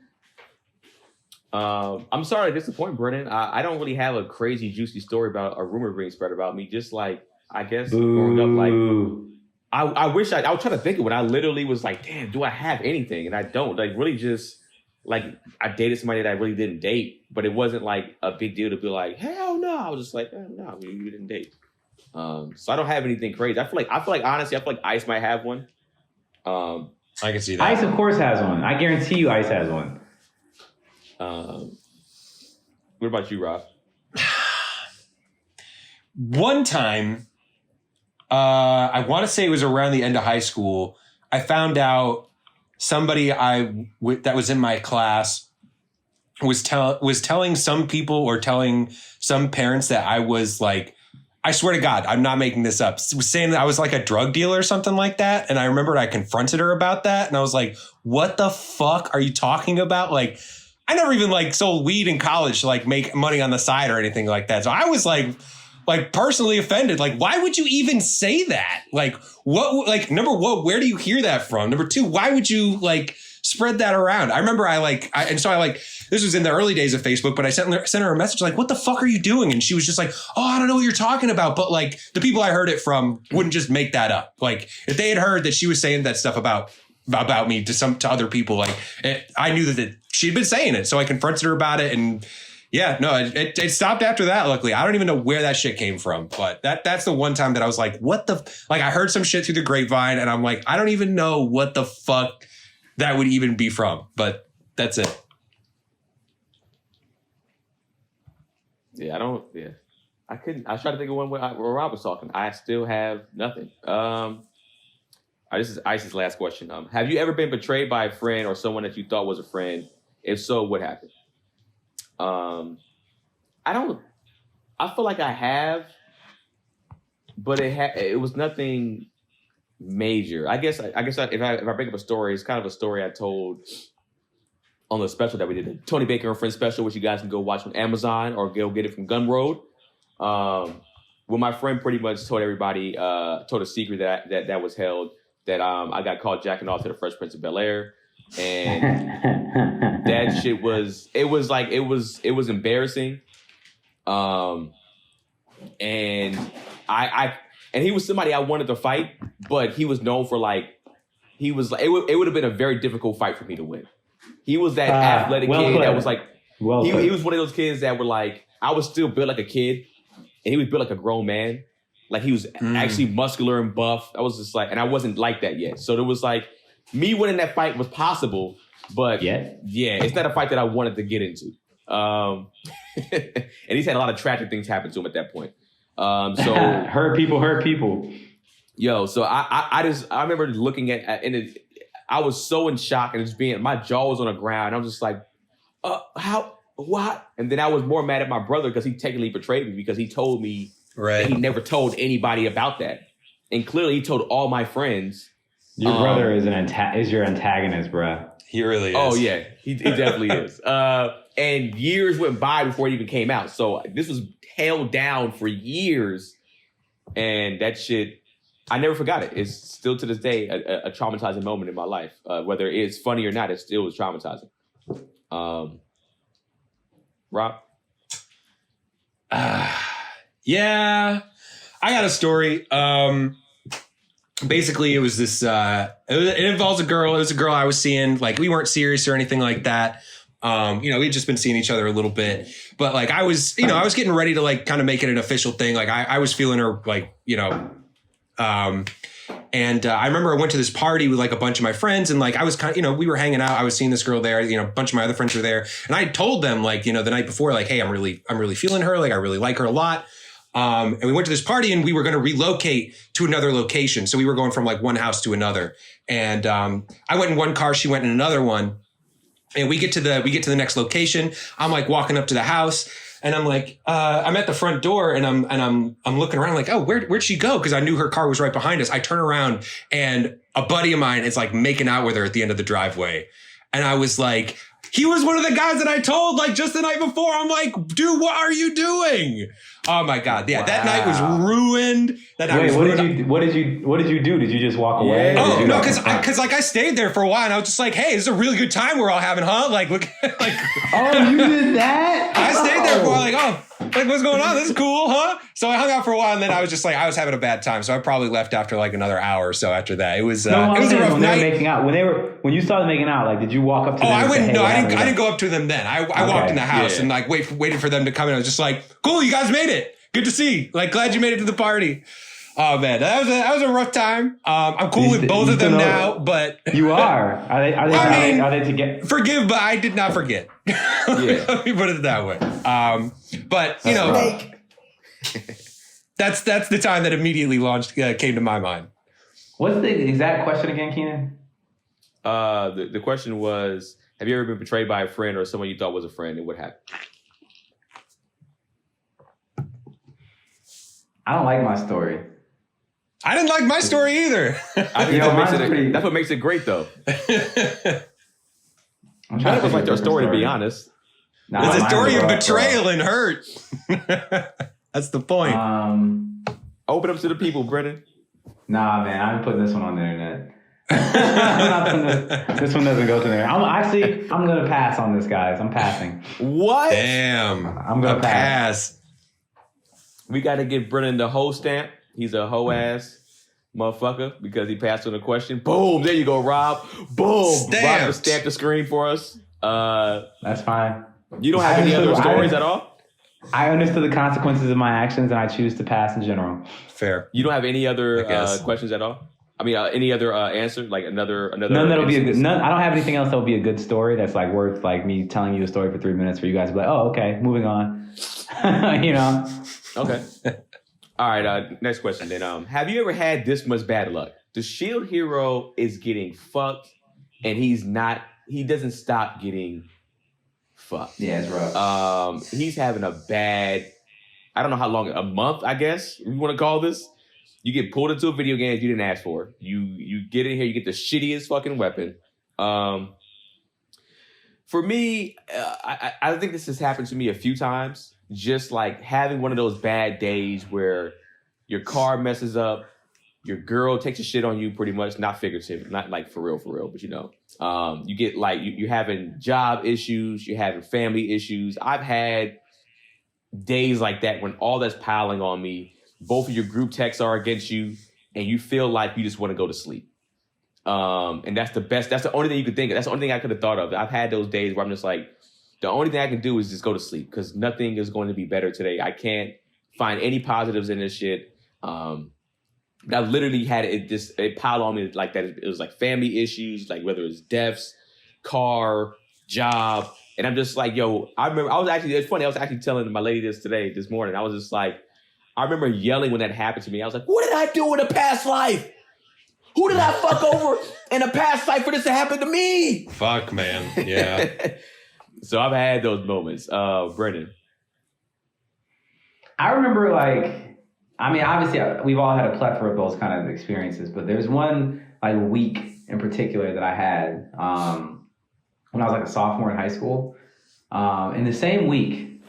I'm sorry to disappoint, Brennan. I don't really have a crazy, juicy story about a rumor being spread about me. Just like, I guess growing up, like I wish I was trying to think of it. I literally was like, damn, do I have anything? And I don't. Like, really just like I dated somebody that I really didn't date, but it wasn't like a big deal to be like, hell no. I was just like, no, we didn't date. So I don't have anything crazy. I feel like honestly, Ice might have one. I can see that. Ice, of course, has one. I guarantee you, Ice has one. What about you, Rob? One time, I want to say it was around the end of high school, I found out somebody that was in my class was telling some people or telling some parents that I was like, I swear to God, I'm not making this up, was saying that I was like a drug dealer or something like that. And I remember I confronted her about that. And I was like, what the fuck are you talking about? Like, I never even like sold weed in college to like make money on the side or anything like that. So I was like personally offended. Like, why would you even say that? Like, what, like, number one, where do you hear that from? Number two, why would you like spread that around? I remember this was in the early days of Facebook, but I sent her a message like, what the fuck are you doing? And she was just like, oh, I don't know what you're talking about. But like the people I heard it from wouldn't just make that up. Like if they had heard that she was saying that stuff about me to other people, like I knew that she'd been saying it. So I confronted her about it. And yeah, no, it stopped after that. Luckily, I don't even know where that shit came from. But that's the one time that I was like, what the, like I heard some shit through the grapevine and I'm like, I don't even know what the fuck that would even be from. But that's it. Yeah, I couldn't. I tried to think of one where Rob was talking. I still have nothing. This is Ice's last question. Have you ever been betrayed by a friend or someone that you thought was a friend? If so, what happened? I feel like I have, but it was nothing major. I guess if I bring up a story, it's kind of a story I told on the special that we did, the Tony Baker and Friends special, which you guys can go watch on Amazon or go get it from Gumroad. When my friend pretty much told everybody, told a secret that was held, that I got caught jacking off to the Fresh Prince of Bel-Air. And that shit was embarrassing. And he was somebody I wanted to fight, but he was known for it would have been a very difficult fight for me to win. He was that athletic kid that was like, he was one of those kids that were like, I was still built like a kid and he was built like a grown man. Like he was actually muscular and buff. I was just like, and I wasn't like that yet. So there was like, me winning that fight was possible, but yeah, it's not a fight that I wanted to get into. And he's had a lot of tragic things happen to him at that point. So hurt people. Yo, so I remember looking at and I was so in shock and my jaw was on the ground. I was just like, what? And then I was more mad at my brother because he technically betrayed me because he told me that he never told anybody about that. And clearly he told all my friends. Your brother is your antagonist, bro. He really is. Oh yeah, he definitely is. And years went by before it even came out. So this was held down for years. And that shit, I never forgot it. It's still to this day a traumatizing moment in my life. Whether it's funny or not, it still was traumatizing. Rob? Yeah, I got a story. basically it was this, it involves a girl. It was a girl I was seeing. Like, we weren't serious or anything like that. We'd just been seeing each other a little bit, but like I was getting ready to like kind of make it an official thing. Like I was feeling her, like, and I remember I went to this party with like a bunch of my friends, and like I was kind of, we were hanging out. I was seeing this girl there, a bunch of my other friends were there, and I told them like, the night before, like, hey, I'm really feeling her. Like, I really like her a lot. And we went to this party, and we were going to relocate to another location. So we were going from like one house to another. And I went in one car, she went in another one. And we get to the next location. I'm like walking up to the house, and I'm like, I'm at the front door, and I'm looking around like, oh, where'd she go? Because I knew her car was right behind us. I turn around, and a buddy of mine is like making out with her at the end of the driveway. And I was like, he was one of the guys that I told like just the night before. I'm like, dude, what are you doing? Oh my God. Yeah. Wow. That night was ruined. What did you do? Did you just walk away? Oh, no. Cause like I stayed there for a while, and I was just like, hey, this is a really good time we're all having, huh? Like, look, like, oh, you did that? I stayed there for a while, like, oh, like, what's going on? This is cool, huh? So I hung out for a while, and then I was just like, I was having a bad time. So I probably left after like another hour or so after that. It was, it was a rough night. They were making out, when you saw them making out, like, did you walk up to them? Oh, I didn't go up to them then. I walked in the house and like waited for them to come in. I was just like, cool, you guys made it. Good to see. Like, glad you made it to the party. Oh man, that was a rough time. I'm cool with both of them now, but you are. Are they together? Forgive, but I did not forget. Let me put it that way. But that's the time that immediately came to my mind. What's the exact question again, Keenan? The question was, have you ever been betrayed by a friend or someone you thought was a friend, and what happened? I don't like my story. I didn't like my story either. I think that's what makes it great, though. None of us like their story, to be honest. It's a story of betrayal and hurt. That's the point. Open up to the people, Brennan. Nah, man, I'm putting this one on the internet. This one doesn't go to there. I'm going to pass on this, guys. I'm passing. What? Damn. I'm going to pass. We got to give Brennan the hoe stamp. He's a hoe ass motherfucker because he passed on the question. Boom. There you go, Rob. Boom. Stamped. Rob stamped the screen for us. That's fine. You don't have any other stories at all? I understood the consequences of my actions, and I choose to pass in general. Fair. You don't have any other questions at all? I mean, any other answer? Like another. None that'll be a good. None. I don't have anything else that'll be a good story. That's like worth like me telling you a story for 3 minutes for you guys to be like, oh, okay, moving on. Okay. All right. Next question then. Have you ever had this much bad luck? The shield hero is getting fucked, and he doesn't stop getting fucked. Yeah, it's rough. He's having a bad, I don't know how long, a month, I guess you want to call this. You get pulled into a video game you didn't ask for. You get in here, you get the shittiest fucking weapon. For me, I think this has happened to me a few times. Just like having one of those bad days where your car messes up, your girl takes a shit on you pretty much, not figurative, not like for real, but you get like, you're having job issues, you're having family issues. I've had days like that when all that's piling on me, both of your group texts are against you, and you feel like you just want to go to sleep. And that's the only thing you could think of. That's the only thing I could have thought of. I've had those days where I'm just like, the only thing I can do is just go to sleep because nothing is going to be better today. I can't find any positives in this shit. I literally had it pile on me like that. It was like family issues, like whether it's deaths, car, job. And I'm just like, yo, I remember it's funny. I was actually telling my lady this morning. I was just like, I remember yelling when that happened to me. I was like, what did I do in a past life? Who did I fuck over in a past life for this to happen to me? Fuck, man. Yeah. So I've had those moments. Brendan. I remember obviously we've all had a plethora of those kind of experiences, but there's one like week in particular that I had when I was like a sophomore in high school. In the same week,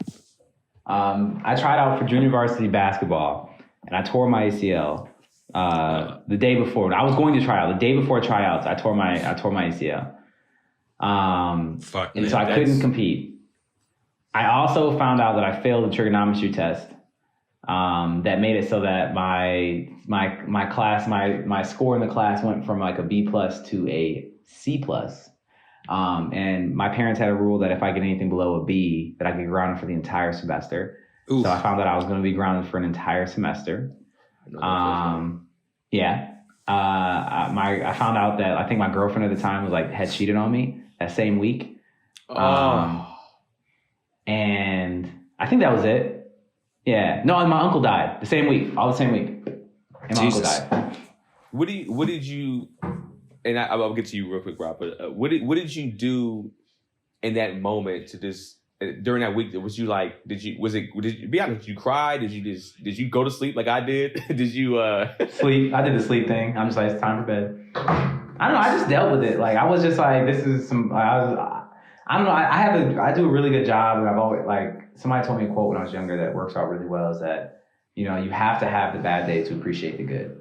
I tried out for junior varsity basketball and I tore my ACL the day before. I was going to try out. The day before tryouts, I tore my ACL. So I couldn't compete. I also found out that I failed the trigonometry test that made it so that my class, my score in the class went from like a B+ to a C+. And my parents had a rule that if I get anything below a B, that I get grounded for the entire semester. Oof. So I found that I was going to be grounded for an entire semester. Yeah. I found out that I think my girlfriend at the time had cheated on me that same week. And I think that was it. Yeah. No, and my uncle died the same week, all the same week. And my uncle died. What did you, and I'll get to you real quick, Rob, but what did you do in that moment to just, during that week? Was you like, did you be honest, did you cry? Did you go to sleep like I did? Did you sleep? I did the sleep thing. I'm just like, it's time for bed. I don't know. I just dealt with it. Like, I was just like, this is some, I don't know. I do a really good job, and I've always, like, somebody told me a quote when I was younger that works out really well, is that, you know, you have to have the bad day to appreciate the good.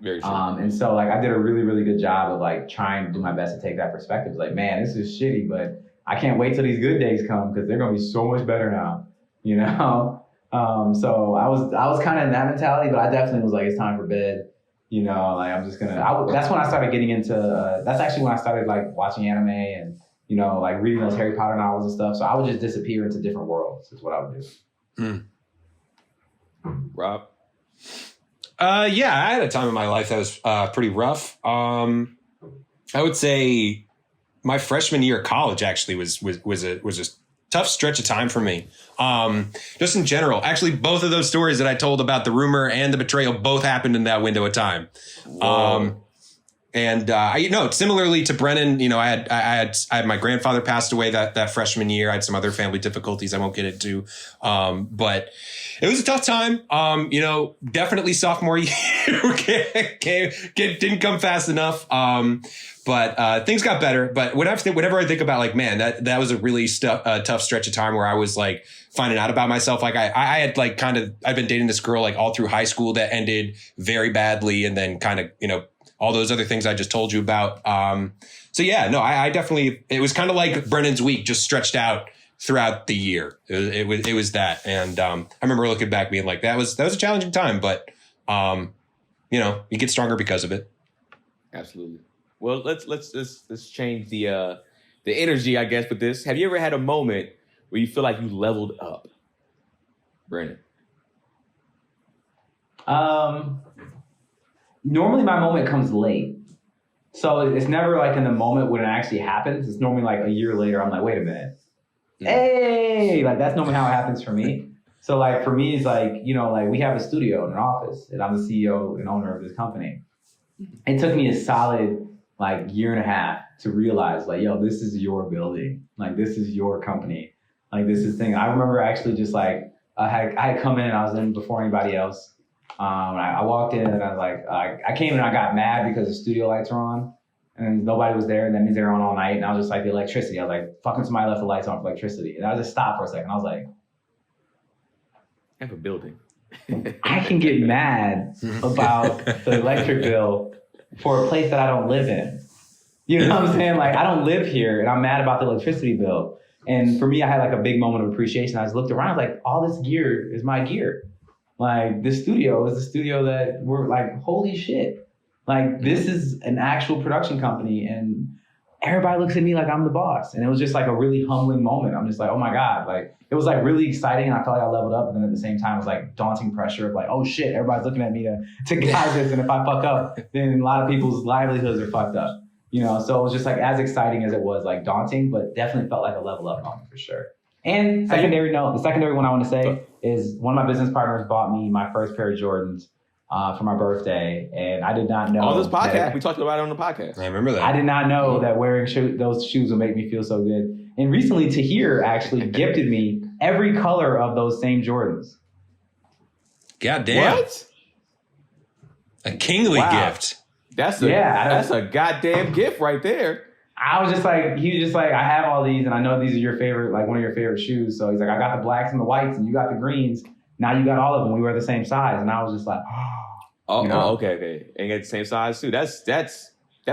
Very true. And so, like, I did a really, really good job of, like, trying to do my best to take that perspective. Like, man, this is shitty, but I can't wait till these good days come because they're going to be so much better now, you know? So I was kind of in that mentality, but I definitely was like, it's time for bed. You know, like, I'm just going to, that's when I started getting into, that's actually when I started, like, watching anime and, you know, like reading those Harry Potter novels and stuff. So I would just disappear into different worlds is what I would do. Rob? Yeah, I had a time in my life that was pretty rough. I would say my freshman year of college actually was a tough stretch of time for me. Just in general, actually, both of those stories that I told about the rumor and the betrayal both happened in that window of time. And similarly to Brennan, you know, I had my grandfather passed away that freshman year. I had some other family difficulties I won't get into, but it was a tough time. You know, definitely sophomore year didn't come fast enough. But things got better. But whenever I think about, like, man, that was a really tough stretch of time where I was like finding out about myself. Like I had like I've been dating this girl like all through high school that ended very badly, and then kind of, you know, all those other things I just told you about. So yeah, no, I definitely, it was kind of like Brennan's week, just stretched out throughout the year. It was that. And I remember looking back being like, that was a challenging time, but you know, you get stronger because of it. Absolutely. Well, let's change the energy, I guess, with this. Have you ever had a moment where you feel like you leveled up, Brennan? Normally my moment comes late. So it's never like in the moment when it actually happens. It's normally like a year later. I'm like, wait a minute. Hey, like that's normally how it happens for me. So like for me, it's like, you know, like we have a studio and an office and I'm the CEO and owner of this company. It took me a solid like year and a half to realize like, yo, this is your building. Like this is your company. Like this is thing. I remember actually just like, I had come in and I was in before anybody else. I walked in and I was like, I came in and I got mad because the studio lights were on and nobody was there. And that means they were on all night. And I was just like, the electricity. I was like, fucking somebody left the lights on for electricity. And I just stopped for a second. I was like, I have a building. I can get mad about the electric bill for a place that I don't live in. You know what I'm saying? Like, I don't live here and I'm mad about the electricity bill. And for me, I had like a big moment of appreciation. I just looked around, like, all this gear is my gear. Like, this studio is the studio that we're like, holy shit. Like, this is an actual production company and everybody looks at me like I'm the boss. And it was just like a really humbling moment. I'm just like, oh my God. Like, it was like really exciting and I felt like I leveled up. And then at the same time, it was like daunting pressure of like, oh shit, everybody's looking at me to guide this. And if I fuck up, then a lot of people's livelihoods are fucked up. You know, so it was just like as exciting as it was, like daunting, but definitely felt like a level up moment for sure. And the secondary one I want to say is one of my business partners bought me my first pair of Jordans for my birthday, and I did not know. On this podcast, we talked about it on the podcast. I remember that. I did not know that wearing those shoes would make me feel so good. And recently, Tahir actually gifted me every color of those same Jordans. God damn. What? A kingly gift. That's a goddamn gift right there. I was just like, he was just like, I have all these and I know these are your favorite, like one of your favorite shoes. So he's like, I got the blacks and the whites and you got the greens. Now you got all of them. We wear the same size. And I was just like, okay. And get the same size too. That's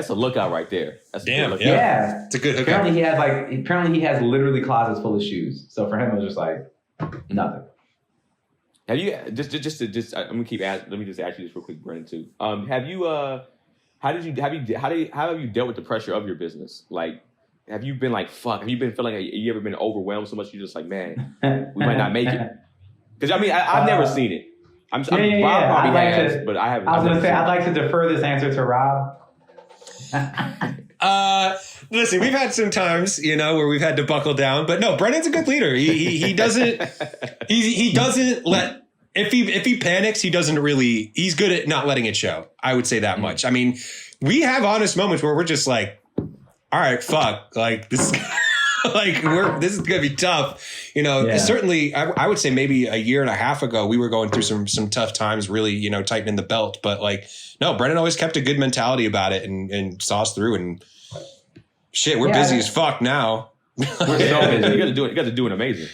a lookout right there. That's damn. Yeah. It's a good hookup. Apparently he has literally closets full of shoes. So for him, it was just like nothing. Have you I'm gonna keep asking. Let me just ask you this real quick, Brennan, too. Have you how have you dealt with the pressure of your business? Like, have you been like, fuck? Have you been feeling like you ever been overwhelmed so much you're just like, man, we might not make it? Because I mean, I've never seen it. Rob probably has, but I haven't. I was gonna say I'd like to defer this answer to Rob. Listen, we've had some times, where we've had to buckle down, but no, Brennan's a good leader. He doesn't let, if he panics, he's good at not letting it show. I would say that much. I mean, we have honest moments where we're just like, all right, fuck, like this, this is going to be tough. Certainly I would say maybe a year and a half ago, we were going through some tough times, really, tightening the belt, but no, Brennan always kept a good mentality about it and saw us through, and shit, we're busy as fuck now. We're so busy. You got to do it amazing.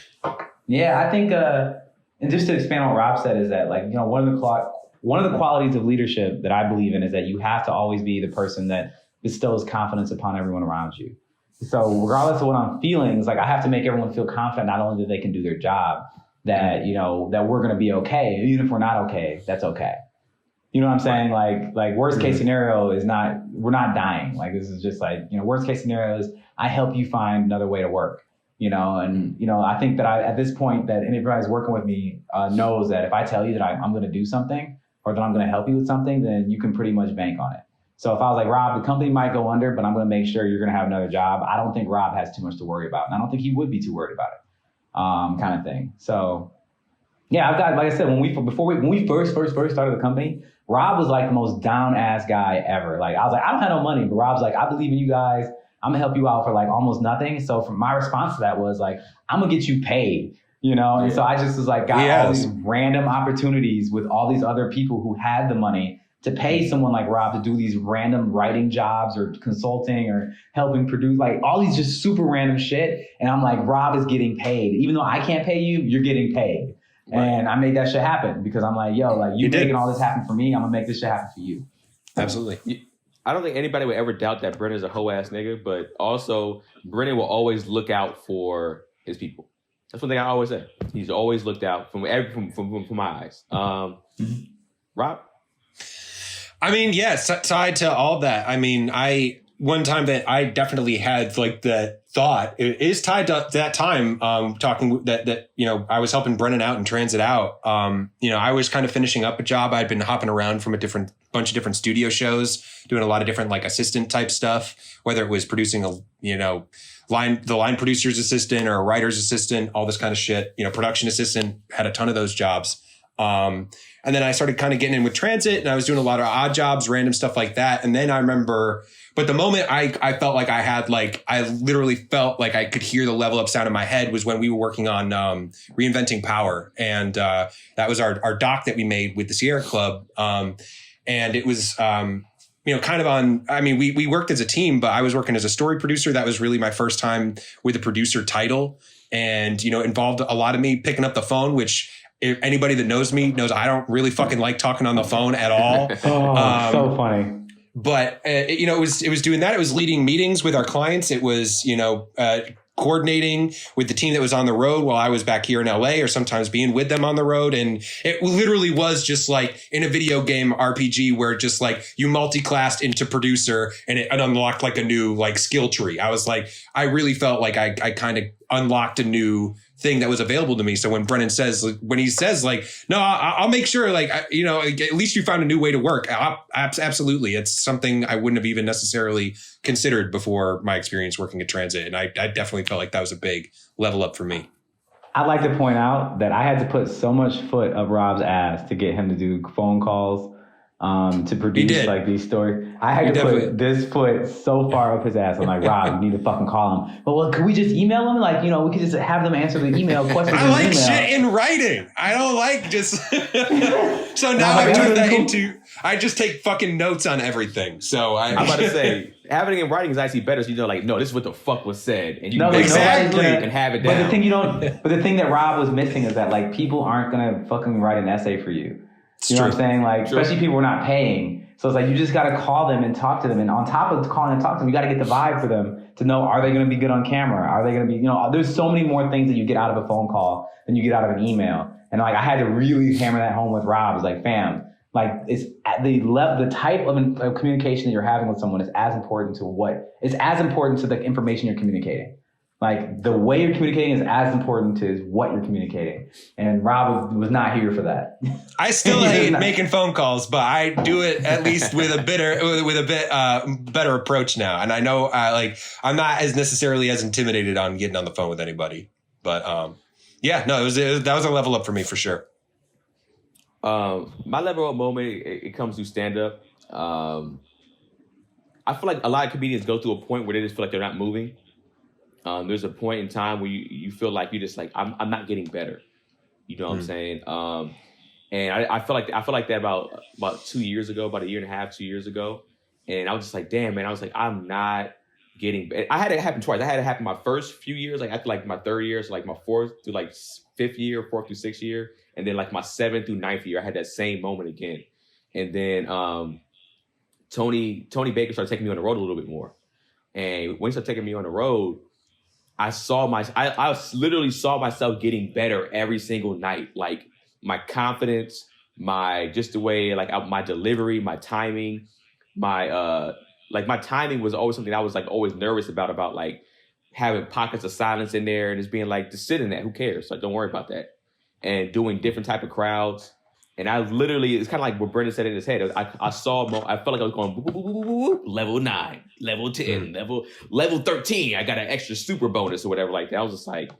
Yeah, I think, and just to expand on what Rob said is that one of the qualities of leadership that I believe in is that you have to always be the person that bestows confidence upon everyone around you. So regardless of what I'm feeling, it's like I have to make everyone feel confident, not only that they can do their job, that, that we're going to be okay. Even if we're not okay, that's okay. You know what I'm saying? Like worst case scenario is we're not dying. Like, this is just worst case scenario is I help you find another way to work, I think that at this point that anybody who's working with me knows that if I tell you that I'm going to do something or that I'm going to help you with something, then you can pretty much bank on it. So if I was like, Rob, the company might go under, but I'm going to make sure you're going to have another job, I don't think Rob has too much to worry about. And I don't think he would be too worried about it, kind of thing. So yeah, I've got, like I said, when we first started the company, Rob was like the most down ass guy ever. Like, I was like, I don't have no money, but Rob's like, I believe in you guys. I'm gonna help you out for like almost nothing. So from my response to that was like, I'm gonna get you paid, And so I just was like, got all these random opportunities with all these other people who had the money to pay someone like Rob to do these random writing jobs or consulting or helping produce, like all these just super random shit. And I'm like, Rob is getting paid. Even though I can't pay you, you're getting paid. Right. And I made that shit happen because I'm like, yo, like you making all this happen for me, I'm gonna make this shit happen for you. Absolutely. I don't think anybody would ever doubt that Brennan's a hoe ass nigga, but also Brennan will always look out for his people. That's one thing I always say. He's always looked out from my eyes. Rob? I mean, yes, tied to all that. I mean, one time that I definitely had like the thought, it is tied to that time, talking that, I was helping Brennan out and Transit out. I was kind of finishing up a job. I'd been hopping around from a bunch of different studio shows, doing a lot of different like assistant type stuff, whether it was producing the line producer's assistant or a writer's assistant, all this kind of shit, production assistant, had a ton of those jobs. And then I started kind of getting in with Transit and I was doing a lot of odd jobs, random stuff like that. And then I remember, but the moment I felt like I literally felt like I could hear the level up sound in my head was when we were working on Reinventing Power. And that was our doc that we made with the Sierra Club. And it was, kind of on, I mean, we worked as a team, but I was working as a story producer. That was really my first time with a producer title and, involved a lot of me picking up the phone, which if anybody that knows me knows I don't really fucking like talking on the phone at all. So funny. But, it was doing that. It was leading meetings with our clients. It was, coordinating with the team that was on the road while I was back here in LA or sometimes being with them on the road. And it literally was just like in a video game RPG where just like you multi-classed into producer and it unlocked like a new like skill tree. I was like, I really felt like I kind of unlocked a new thing that was available to me. So when Brennan says, no, I'll make sure at least you found a new way to work. Absolutely. It's something I wouldn't have even necessarily considered before my experience working at Transit. And I definitely felt like that was a big level up for me. I'd like to point out that I had to put so much foot up Rob's ass to get him to do phone calls, to produce like these stories. I had to put this foot so far up his ass. I'm like, Rob, you need to fucking call him. But could we just email him? Like, we could just have them answer the email questions. I like shit in writing. I don't like just. So now I turn that into. I just take fucking notes on everything. So I'm about to say, having it in writing is actually better. So no, this is what the fuck was said, and you exactly can have it down. But the thing that Rob was missing is that like people aren't gonna fucking write an essay for you. You know what I'm saying? Like, especially people we're not paying. So it's like, you just got to call them and talk to them. And on top of calling and talking to them, you got to get the vibe for them to know, are they going to be good on camera? Are they going to be, there's so many more things that you get out of a phone call than you get out of an email. And like, I had to really hammer that home with Rob. It's like, fam, like, it's at the type of communication that you're having with someone is as important to the information you're communicating. Like, the way you're communicating is as important to what you're communicating. And Rob was not here for that. I still hate making phone calls, but I do it at least with a bit better approach now. And I know I'm not as necessarily as intimidated on getting on the phone with anybody. But that was a level up for me for sure. My level up moment, it comes through stand up. I feel like a lot of comedians go through a point where they just feel like they're not moving. There's a point in time where you feel like you're just like, I'm not getting better. You know what I'm saying? And I feel like that about 2 years ago, about a year and a half, 2 years ago. And I was just like, damn, man, I was like, I'm not getting better. I had it happen twice. I had it happen my first few years, like after like my third year, so like my fourth through like fifth year, fourth through sixth year. And then like my seventh through ninth year, I had that same moment again. And then Tony Baker started taking me on the road a little bit more. And when he started taking me on the road, I literally saw myself getting better every single night. Like my confidence, just the way, like my delivery, my timing, my timing was always something I was like always nervous about like having pockets of silence in there and just being like, just sit in that, who cares? Like, don't worry about that. And doing different type of crowds. And I literally, it's kind of like what Brendan said in his head. I felt like I was going boop, boop, boop, boop, boop, level 9, level 10, level 13. I got an extra super bonus or whatever like that. I was just like,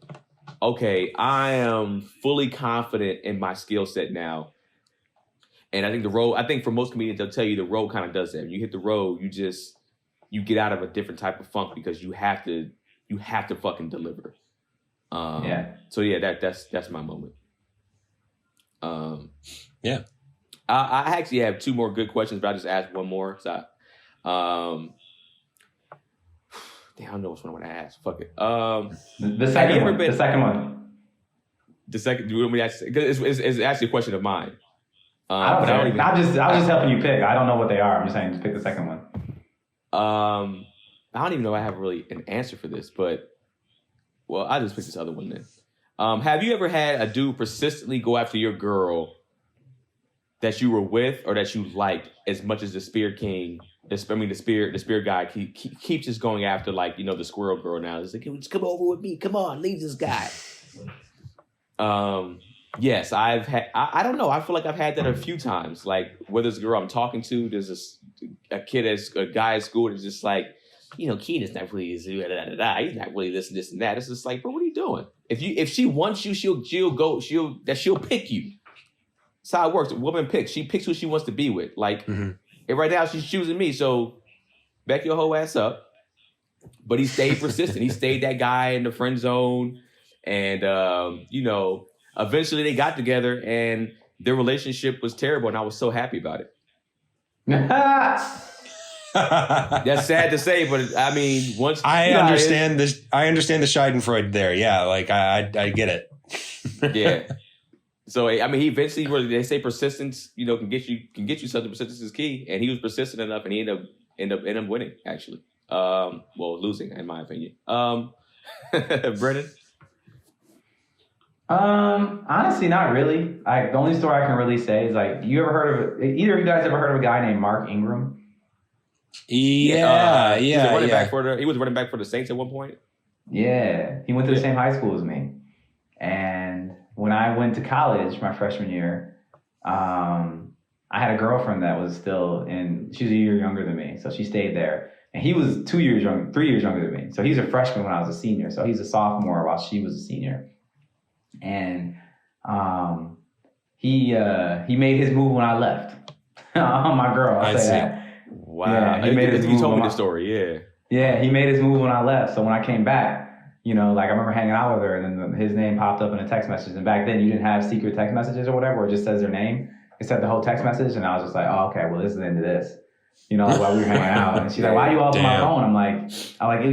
okay, I am fully confident in my skill set now. And I think for most comedians, they'll tell you the road kind of does that. When you hit the road, you get out of a different type of funk because you have to fucking deliver. So yeah, that's my moment. Yeah. I actually have two more good questions, but I'll just ask one more. So, I don't know which one I want to ask. Fuck it. The second one. The second. Do you want me to ask? Because it's actually a question of mine. I'm just helping you pick. I don't know what they are. I'm just saying, just pick the second one. I don't even know if I have really an answer for this, but well, I'll just pick this other one then. Have you ever had a dude persistently go after your girl that you were with or that you liked as much as the Spear King? The Spear guy keeps just going after, like, the Squirrel Girl now. It's like, just come over with me. Come on, leave this guy. Yes, I've had. I don't know. I feel like I've had that a few times. Like, whether it's a girl I'm talking to, there's a guy at school that's just like, Keenan's not really he's not really this and that. It's just like, bro, what are you doing? If she wants you, she'll pick you. That's how it works. A woman picks. She picks who she wants to be with. Like, and right now she's choosing me. So back your whole ass up. But he stayed persistent. He stayed that guy in the friend zone. And eventually they got together and their relationship was terrible. And I was so happy about it. That's sad to say, but I mean, once I understand the Schadenfreude there. Yeah, like I get it. Yeah. So I mean, he eventually, they say persistence, can get you something. Persistence is key, and he was persistent enough, and he ended up winning actually. Losing in my opinion. Brennan. Honestly, not really. The only story I can really say is like, either of you guys ever heard of a guy named Mark Ingram? Yeah. He was running back for the Saints at one point. Yeah, he went to the same high school as me. And when I went to college my freshman year, I had a girlfriend that was she was a year younger than me, so she stayed there. And he was 3 years younger than me. So he was a freshman when I was a senior. So he's a sophomore while she was a senior. And he made his move when I left. On my girl, I'll say that. Wow. Yeah, you told me the story, yeah. Yeah, he made his move when I left. So when I came back, I remember hanging out with her and then his name popped up in a text message. And back then you didn't have secret text messages or whatever, where it just says their name. It said the whole text message. And I was just like, oh, okay, well, this is the end of this. you know, while we were hanging out. And she's like, why are you all on my phone? I'm like,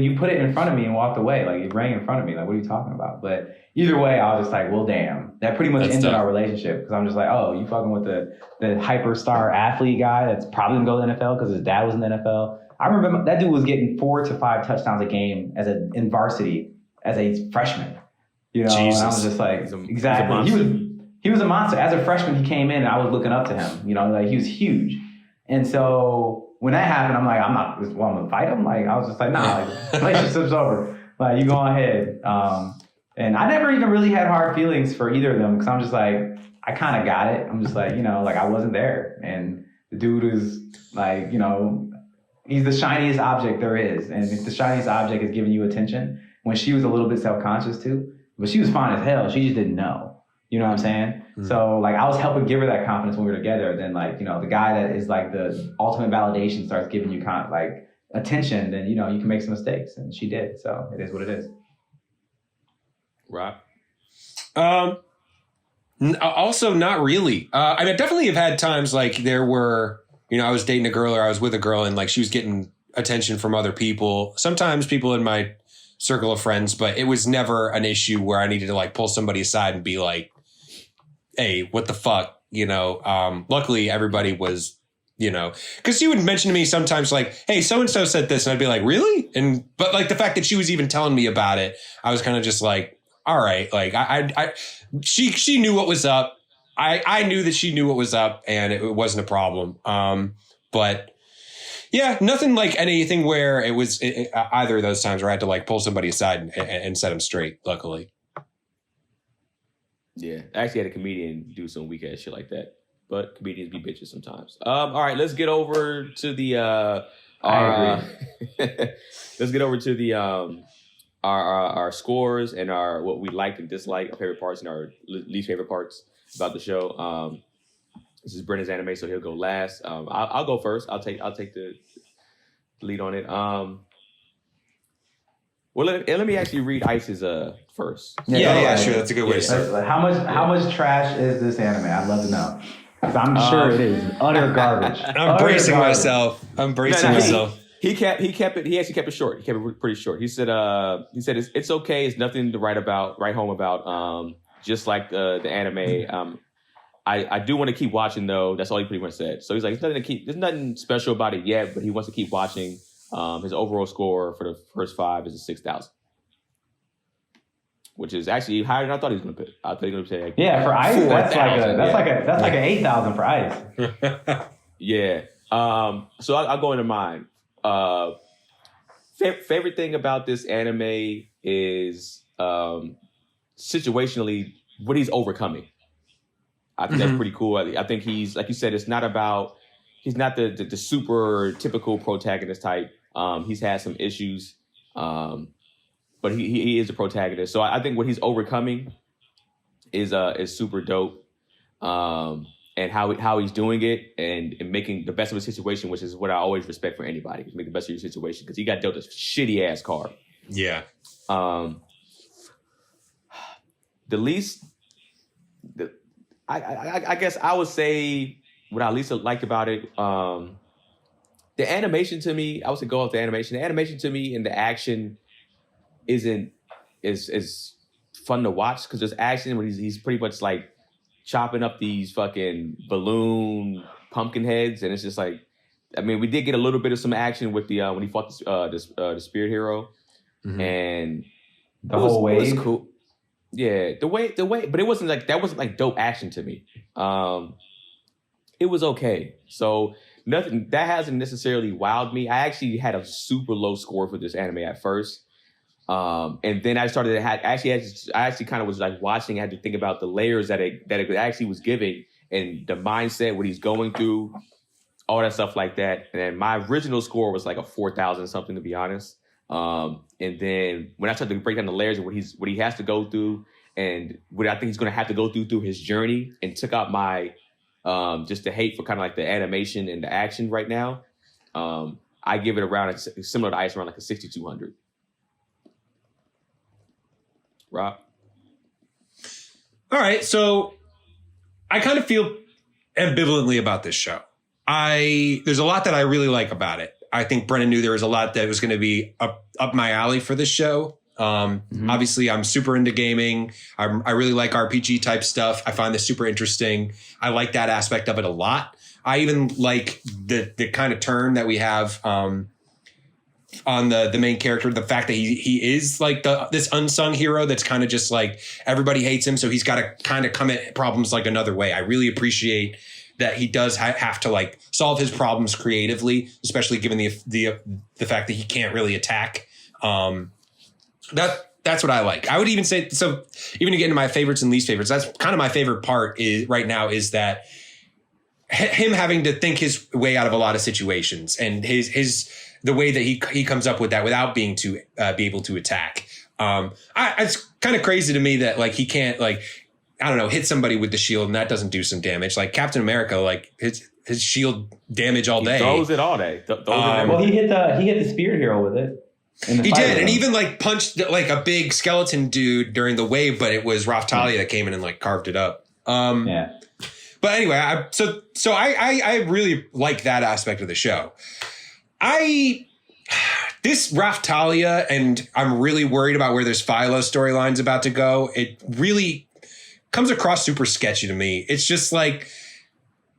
you put it in front of me and walked away. Like, it rang in front of me. Like, what are you talking about? But either way, I was just like, well, damn. That pretty much ended our relationship. Because I'm just like, oh, you fucking with the hyperstar athlete guy that's probably going to go to the NFL because his dad was in the NFL. I remember that dude was getting 4 to 5 touchdowns a game in varsity as a freshman. You know, Jesus. And I was just like, exactly. He was a monster. As a freshman, he came in and I was looking up to him. You know, like he was huge. And so when that happened, I'm like, I'm going to fight him. Like, I was just like, nah, like, relationship's over. Like, you go ahead. And I never even really had hard feelings for either of them because I'm just like, I kind of got it. I'm just like, you know, like I wasn't there. And the dude is like, you know, he's the shiniest object there is. And if the shiniest object is giving you attention, when she was a little bit self-conscious too, but she was fine as hell. She just didn't know. You know what I'm saying? Mm-hmm. So like I was helping give her that confidence when we were together. Then like, you know, the guy that is like the ultimate validation starts giving you like attention, then, you know, you can make some mistakes. And she did. So it is what it is. Right. Also, not really. I definitely have had times like there were, you know, I was dating a girl or I was with a girl and like she was getting attention from other people. Sometimes people in my circle of friends, but it was never an issue where I needed to like pull somebody aside and be like, hey, what the fuck? You know, luckily everybody was, you know, because she would mention to me sometimes like, hey, so-and-so said this. And I'd be like, really? But like the fact that she was even telling me about it, I was kind of just like, all right, like she knew what was up. I knew that she knew what was up and it wasn't a problem. But yeah, nothing like anything where it was either of those times where I had to like pull somebody aside and set them straight, luckily. Yeah, I actually had a comedian do some weak ass shit like that. But comedians be bitches sometimes. All right, let's get over to the let's get over to the our scores and our what we liked and disliked, our favorite parts and our least favorite parts about the show. This is Brennan's anime, so he'll go last. I'll go first. I'll take the lead on it. Well, let me actually read Ice's first. Yeah, sure. That's a good way to start. How much trash is this anime? I'd love to know. Because I'm sure it is utter garbage. I'm bracing myself. He actually kept it short. He kept it pretty short. He said it's okay. It's nothing to write home about. Just like the anime. I do want to keep watching though. That's all he pretty much said. So he's like, there's nothing special about it yet, but he wants to keep watching. His overall score for the first 5 is a 6,000, which is actually higher than I thought he was going to put. I thought he was going to say for Ice, that's like an 8,000 for Ice. Yeah. So I'll go into mine. Favorite thing about this anime is situationally what he's overcoming. I think that's pretty cool. I think he's, like you said, he's not the super typical protagonist type. He's had some issues, but he is a protagonist. So I think what he's overcoming is super dope. And how he's doing it and making the best of a situation, which is what I always respect for anybody. Make the best of your situation because he got dealt a shitty ass card. Yeah. I guess I would say what I least liked about it. The animation to me, I would say go off the animation. The animation to me and the action is fun to watch because there's action when he's pretty much like chopping up these fucking balloon pumpkin heads, and it's just like, I mean, we did get a little bit of some action with the when he fought the spirit hero, and the whole wave. It was cool. Yeah, the way, but it wasn't like dope action to me. It was okay. So nothing that hasn't necessarily wowed me. I actually had a super low score for this anime at first. And then I started I actually kind of was like watching. I had to think about the layers that it actually was giving and the mindset, what he's going through, all that stuff like that. And then my original score was like a 4,000 something, to be honest. And then when I started to break down the layers of what he has to go through and what I think he's going to have to go through his journey, and took out my just the hate for kind of like the animation and the action right now, I give it around similar to Ice, around like a 6,200. Rob? All right, so I kind of feel ambivalently about this show. there's a lot that I really like about it. I think Brennan knew there was a lot that was going to be up my alley for this show. Obviously, I'm super into gaming. I really like RPG type stuff. I find this super interesting. I like that aspect of it a lot. I even like the kind of turn that we have on the main character. The fact that he is like this unsung hero that's kind of just like everybody hates him. So he's got to kind of come at problems like another way. I really appreciate that he does have to like solve his problems creatively, especially given the fact that he can't really attack. That's what I like. I would even say, so even to get into my favorites and least favorites, that's kind of my favorite part is that him having to think his way out of a lot of situations and the way that he comes up with that without being be able to attack. It's kind of crazy to me that like he can't like, I don't know, hit somebody with the shield and that doesn't do some damage. Like Captain America, like his shield damage all day. He throws it all day. Well, he hit the spear hero with it. He did, and even like punched like a big skeleton dude during the wave, but it was Raftalia that came in and like carved it up. Yeah. But anyway, I really like that aspect of the show. This Raftalia, and I'm really worried about where this Philo storyline's about to go. It really comes across super sketchy to me. It's just like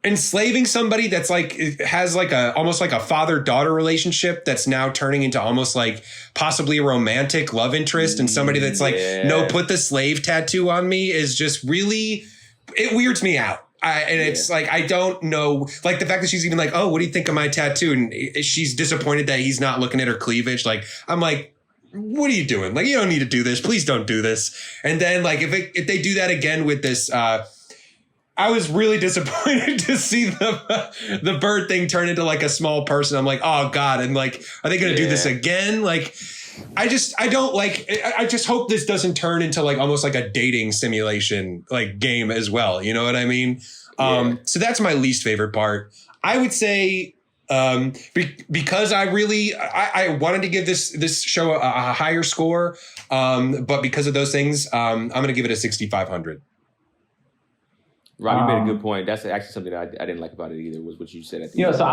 enslaving somebody that's like has like almost like a father-daughter relationship that's now turning into almost like possibly a romantic love interest, and somebody that's like, no, put the slave tattoo on me is just really, it weirds me out. It's like, I don't know, like the fact that she's even like, oh, what do you think of my tattoo? And she's disappointed that he's not looking at her cleavage. Like, I'm like, what are you doing? Like, you don't need to do this. Please don't do this. And then like, if they do that again with this, I was really disappointed to see the bird thing turn into like a small person. I'm like, oh God. And like, are they going to do this again? Like, I just hope this doesn't turn into like almost like a dating simulation, like game as well. You know what I mean? So that's my least favorite part. I would say, because I wanted to give this show a higher score. But because of those things, I'm going to give it a 6,500. Robbie made a good point. That's actually something that I didn't like about it either, was what you said at the end. So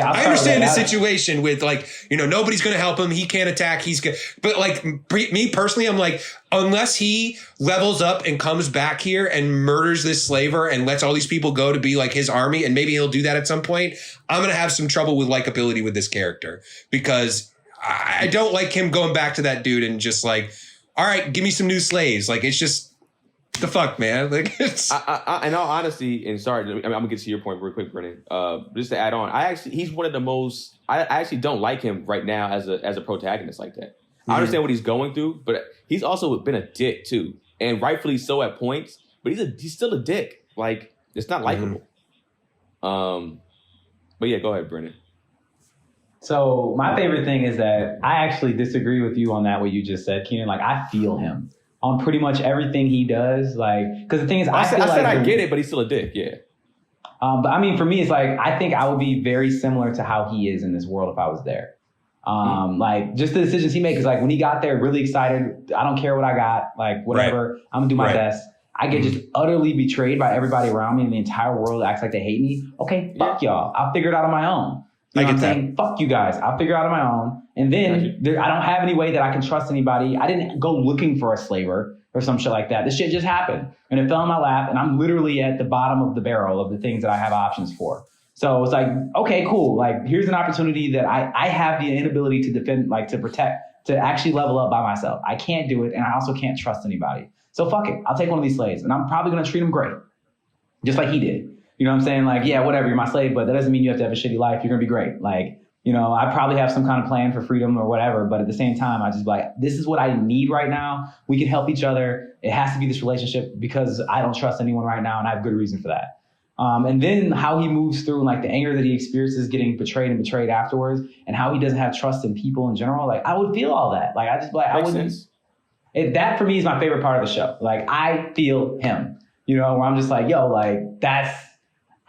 I understand the situation with like, nobody's going to help him. He can't attack. He's good. But like me personally, I'm like, unless he levels up and comes back here and murders this slaver and lets all these people go to be like his army, and maybe he'll do that at some point, I'm going to have some trouble with likability with this character, because I don't like him going back to that dude and just like, all right, give me some new slaves. Like, it's just, the fuck, man. Like, it's in all honesty, and sorry, I'm gonna get to your point real quick, Brennan. Just to add on, he's one of the most. I actually don't like him right now as a protagonist like that. I understand what he's going through, but he's also been a dick too, and rightfully so at points. But he's still a dick. Like, it's not likable. But yeah, go ahead, Brennan. So my favorite thing is that I actually disagree with you on that, what you just said, Keenan. Like, I feel him on pretty much everything he does. Like, because the thing is, I said I get it, but he's still a dick. Yeah. But I mean, for me, it's like, I think I would be very similar to how he is in this world if I was there. Like, just the decisions he made. Because like when he got there, really excited. I don't care what I got. Like, whatever. I'm gonna do my best. I get just utterly betrayed by everybody around me, and the entire world acts like they hate me. Okay, fuck y'all. I'll figure it out on my own. You know what I'm saying? Fuck you guys. I'll figure it out on my own. And then I don't have any way that I can trust anybody. I didn't go looking for a slaver or some shit like that. This shit just happened. And it fell in my lap. And I'm literally at the bottom of the barrel of the things that I have options for. So it's like, okay, cool. Like, here's an opportunity that I have the inability to defend, like to protect, to actually level up by myself. I can't do it. And I also can't trust anybody. So fuck it. I'll take one of these slaves. And I'm probably going to treat him great. Just like he did. You know what I'm saying? Like, yeah, whatever, you're my slave, but that doesn't mean you have to have a shitty life. You're going to be great. Like, I probably have some kind of plan for freedom or whatever, but at the same time, I just like, this is what I need right now. We can help each other. It has to be this relationship because I don't trust anyone right now, and I have good reason for that. And then how he moves through, and like the anger that he experiences getting betrayed afterwards, and how he doesn't have trust in people in general. Like, I would feel all that. Like, I just like, I wouldn't. That for me is my favorite part of the show. Like, I feel him, where I'm just like, yo, like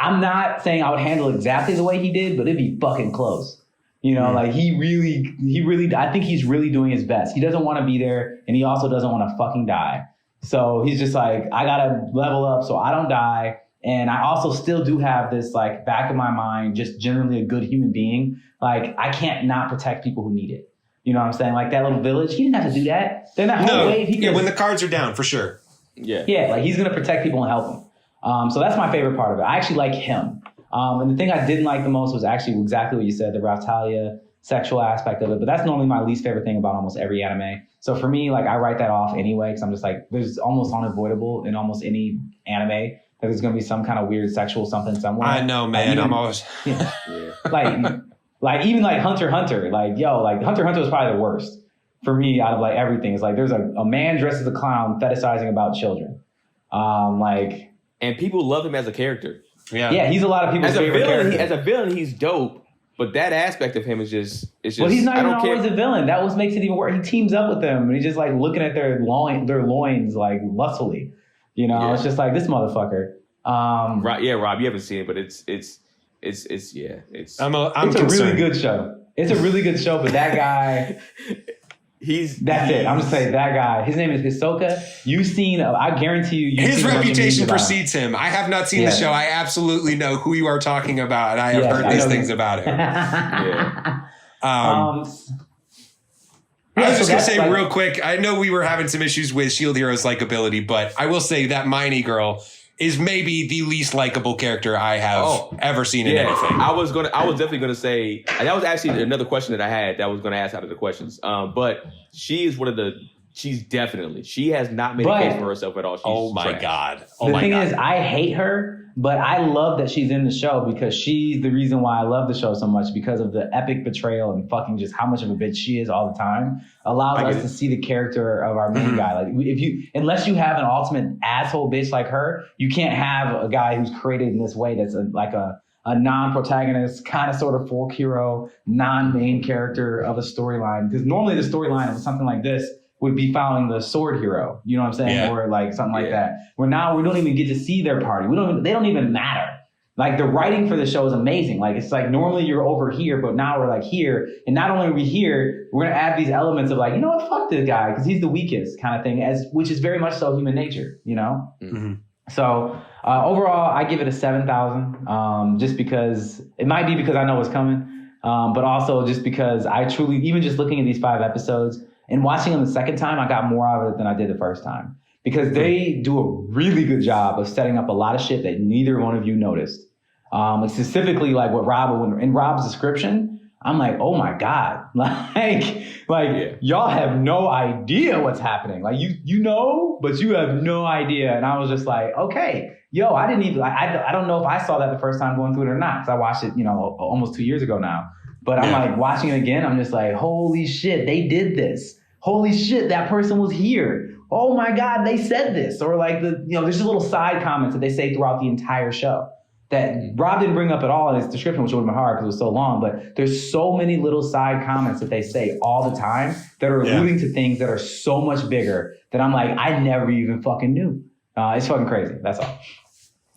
I'm not saying I would handle it exactly the way he did, but it'd be fucking close. Like he really, I think he's really doing his best. He doesn't want to be there, and he also doesn't want to fucking die. So he's just like, I gotta level up so I don't die, And I also still do have this like back of my mind, just generally a good human being. Like I can't not protect people who need it. You know what I'm saying? Like that little village, he didn't have to do that. Then that whole wave, when the cards are down, for sure. Yeah, like he's gonna protect people and help them. So that's my favorite part of it. I actually like him. And the thing I didn't like the most was actually exactly what you said, the Raphtalia sexual aspect of it. But that's normally my least favorite thing about almost every anime. So for me, like I write that off anyway, because I'm just like, there's almost unavoidable in almost any anime that there's gonna be some kind of weird sexual something somewhere. I know, man. Even, I'm always like even like Hunter x Hunter, like Hunter x Hunter was probably the worst for me out of like everything. It's like there's a man dressed as a clown fetishizing about children. And people love him as a character. Yeah, he's a lot of people's favorite character. As a villain, he's dope. But that aspect of him is just. Well, he's not even always a villain. That was makes it even worse. He teams up with them, and he's just like looking at their loins like lustfully. You know, it's just like this motherfucker. Right? Yeah, Rob, you haven't seen it, but it's I'm a really good show. It's a really good show, but that guy. That's it. I'm just saying that guy. His name is Hisoka. You've seen. I guarantee you. His reputation precedes him. I have not seen the show. I absolutely know who you are talking about, and I have heard these things about him. I was just gonna say real quick. I know we were having some issues with Shield Hero's likability, but I will say that Miney girl is maybe the least likable character I have ever seen in anything. I was definitely gonna say that was actually another question that I had that I was gonna ask out of the questions. But she is she has not made a case for herself at all. She's God. The thing is, I hate her, but I love that she's in the show because she's the reason why I love the show so much, because of the epic betrayal and fucking just how much of a bitch she is all the time. Allows us to see the character of our main guy. Like unless you have an ultimate asshole bitch like her, you can't have a guy who's created in this way that's a non-protagonist, kind of sort of folk hero, non-main character of a storyline. Because normally the storyline of something like this would be following the sword hero, you know what I'm saying? Yeah. Or like something like that. Where now we don't even get to see their party. They don't even matter. Like the writing for the show is amazing. Like it's like normally you're over here, but now we're like here. And not only are we here, we're gonna add these elements of like, you know what, fuck this guy, because he's the weakest kind of thing, which is very much so human nature, you know? Mm-hmm. So overall, I give it a 7,000, just because it might be because I know what's coming, but also just because I truly, even just looking at these 5 episodes, and watching them the second time, I got more out of it than I did the first time. Because they do a really good job of setting up a lot of shit that neither one of you noticed. Specifically, like what in Rob's description, I'm like, oh my God. Y'all have no idea what's happening. Like you know, but you have no idea. And I was just like, okay, I didn't even, I don't know if I saw that the first time going through it or not. Because I watched it, almost 2 years ago now. But I'm like watching it again. I'm just like, holy shit, they did this. Holy shit, that person was here. Oh my God, they said this. Or like there's just little side comments that they say throughout the entire show that Rob didn't bring up at all in his description, which would have been hard because it was so long. But there's so many little side comments that they say all the time that are alluding to things that are so much bigger that I'm like, I never even fucking knew. It's fucking crazy. That's all.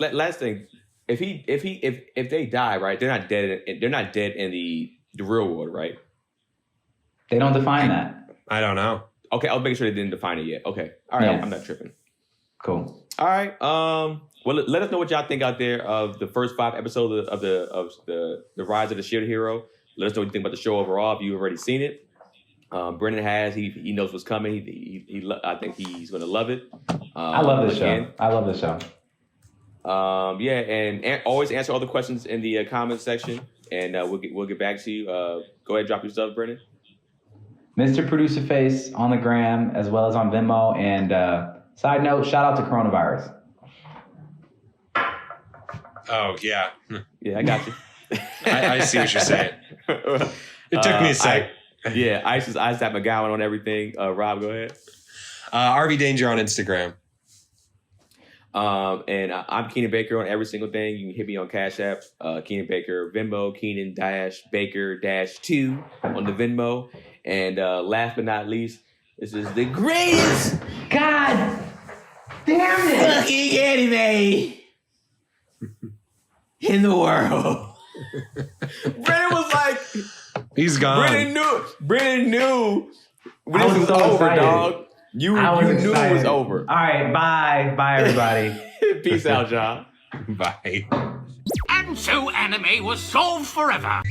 Last thing, if they die, right? They're not dead. They're not dead in the real world, right? They don't define that. I don't know. Okay, I'll make sure they didn't define it yet. Okay, all right, I'm not tripping. Cool. All right. Well, let us know what y'all think out there of the first 5 episodes of the Rise of the Shield Hero. Let us know what you think about the show overall. If you've already seen it, Brendan has. He knows what's coming. I think he's going to love it. I love this show. I love this show. And always answer all the questions in the comment section, and we'll get back to you. Go ahead, and drop your stuff, Brendan. Mr. Producer Face on the gram as well as on Venmo. And side note, shout out to coronavirus. Oh, yeah. Yeah, I got you. I see what you're saying. It took me a sec. Ice is Ice at McGowan on everything. Rob, go ahead. RV Danger on Instagram. And I'm Keenan Baker on every single thing. You can hit me on Cash App, Keenan Baker, Venmo, Keenan-Baker-2 on the Venmo. And last but not least, this is the greatest God damn it fucking anime in the world. Brennan was like, he's gone. Brennan knew when it was over, dog. You knew it was over. All right, bye everybody. Peace out, y'all. Bye. And so anime was solved forever.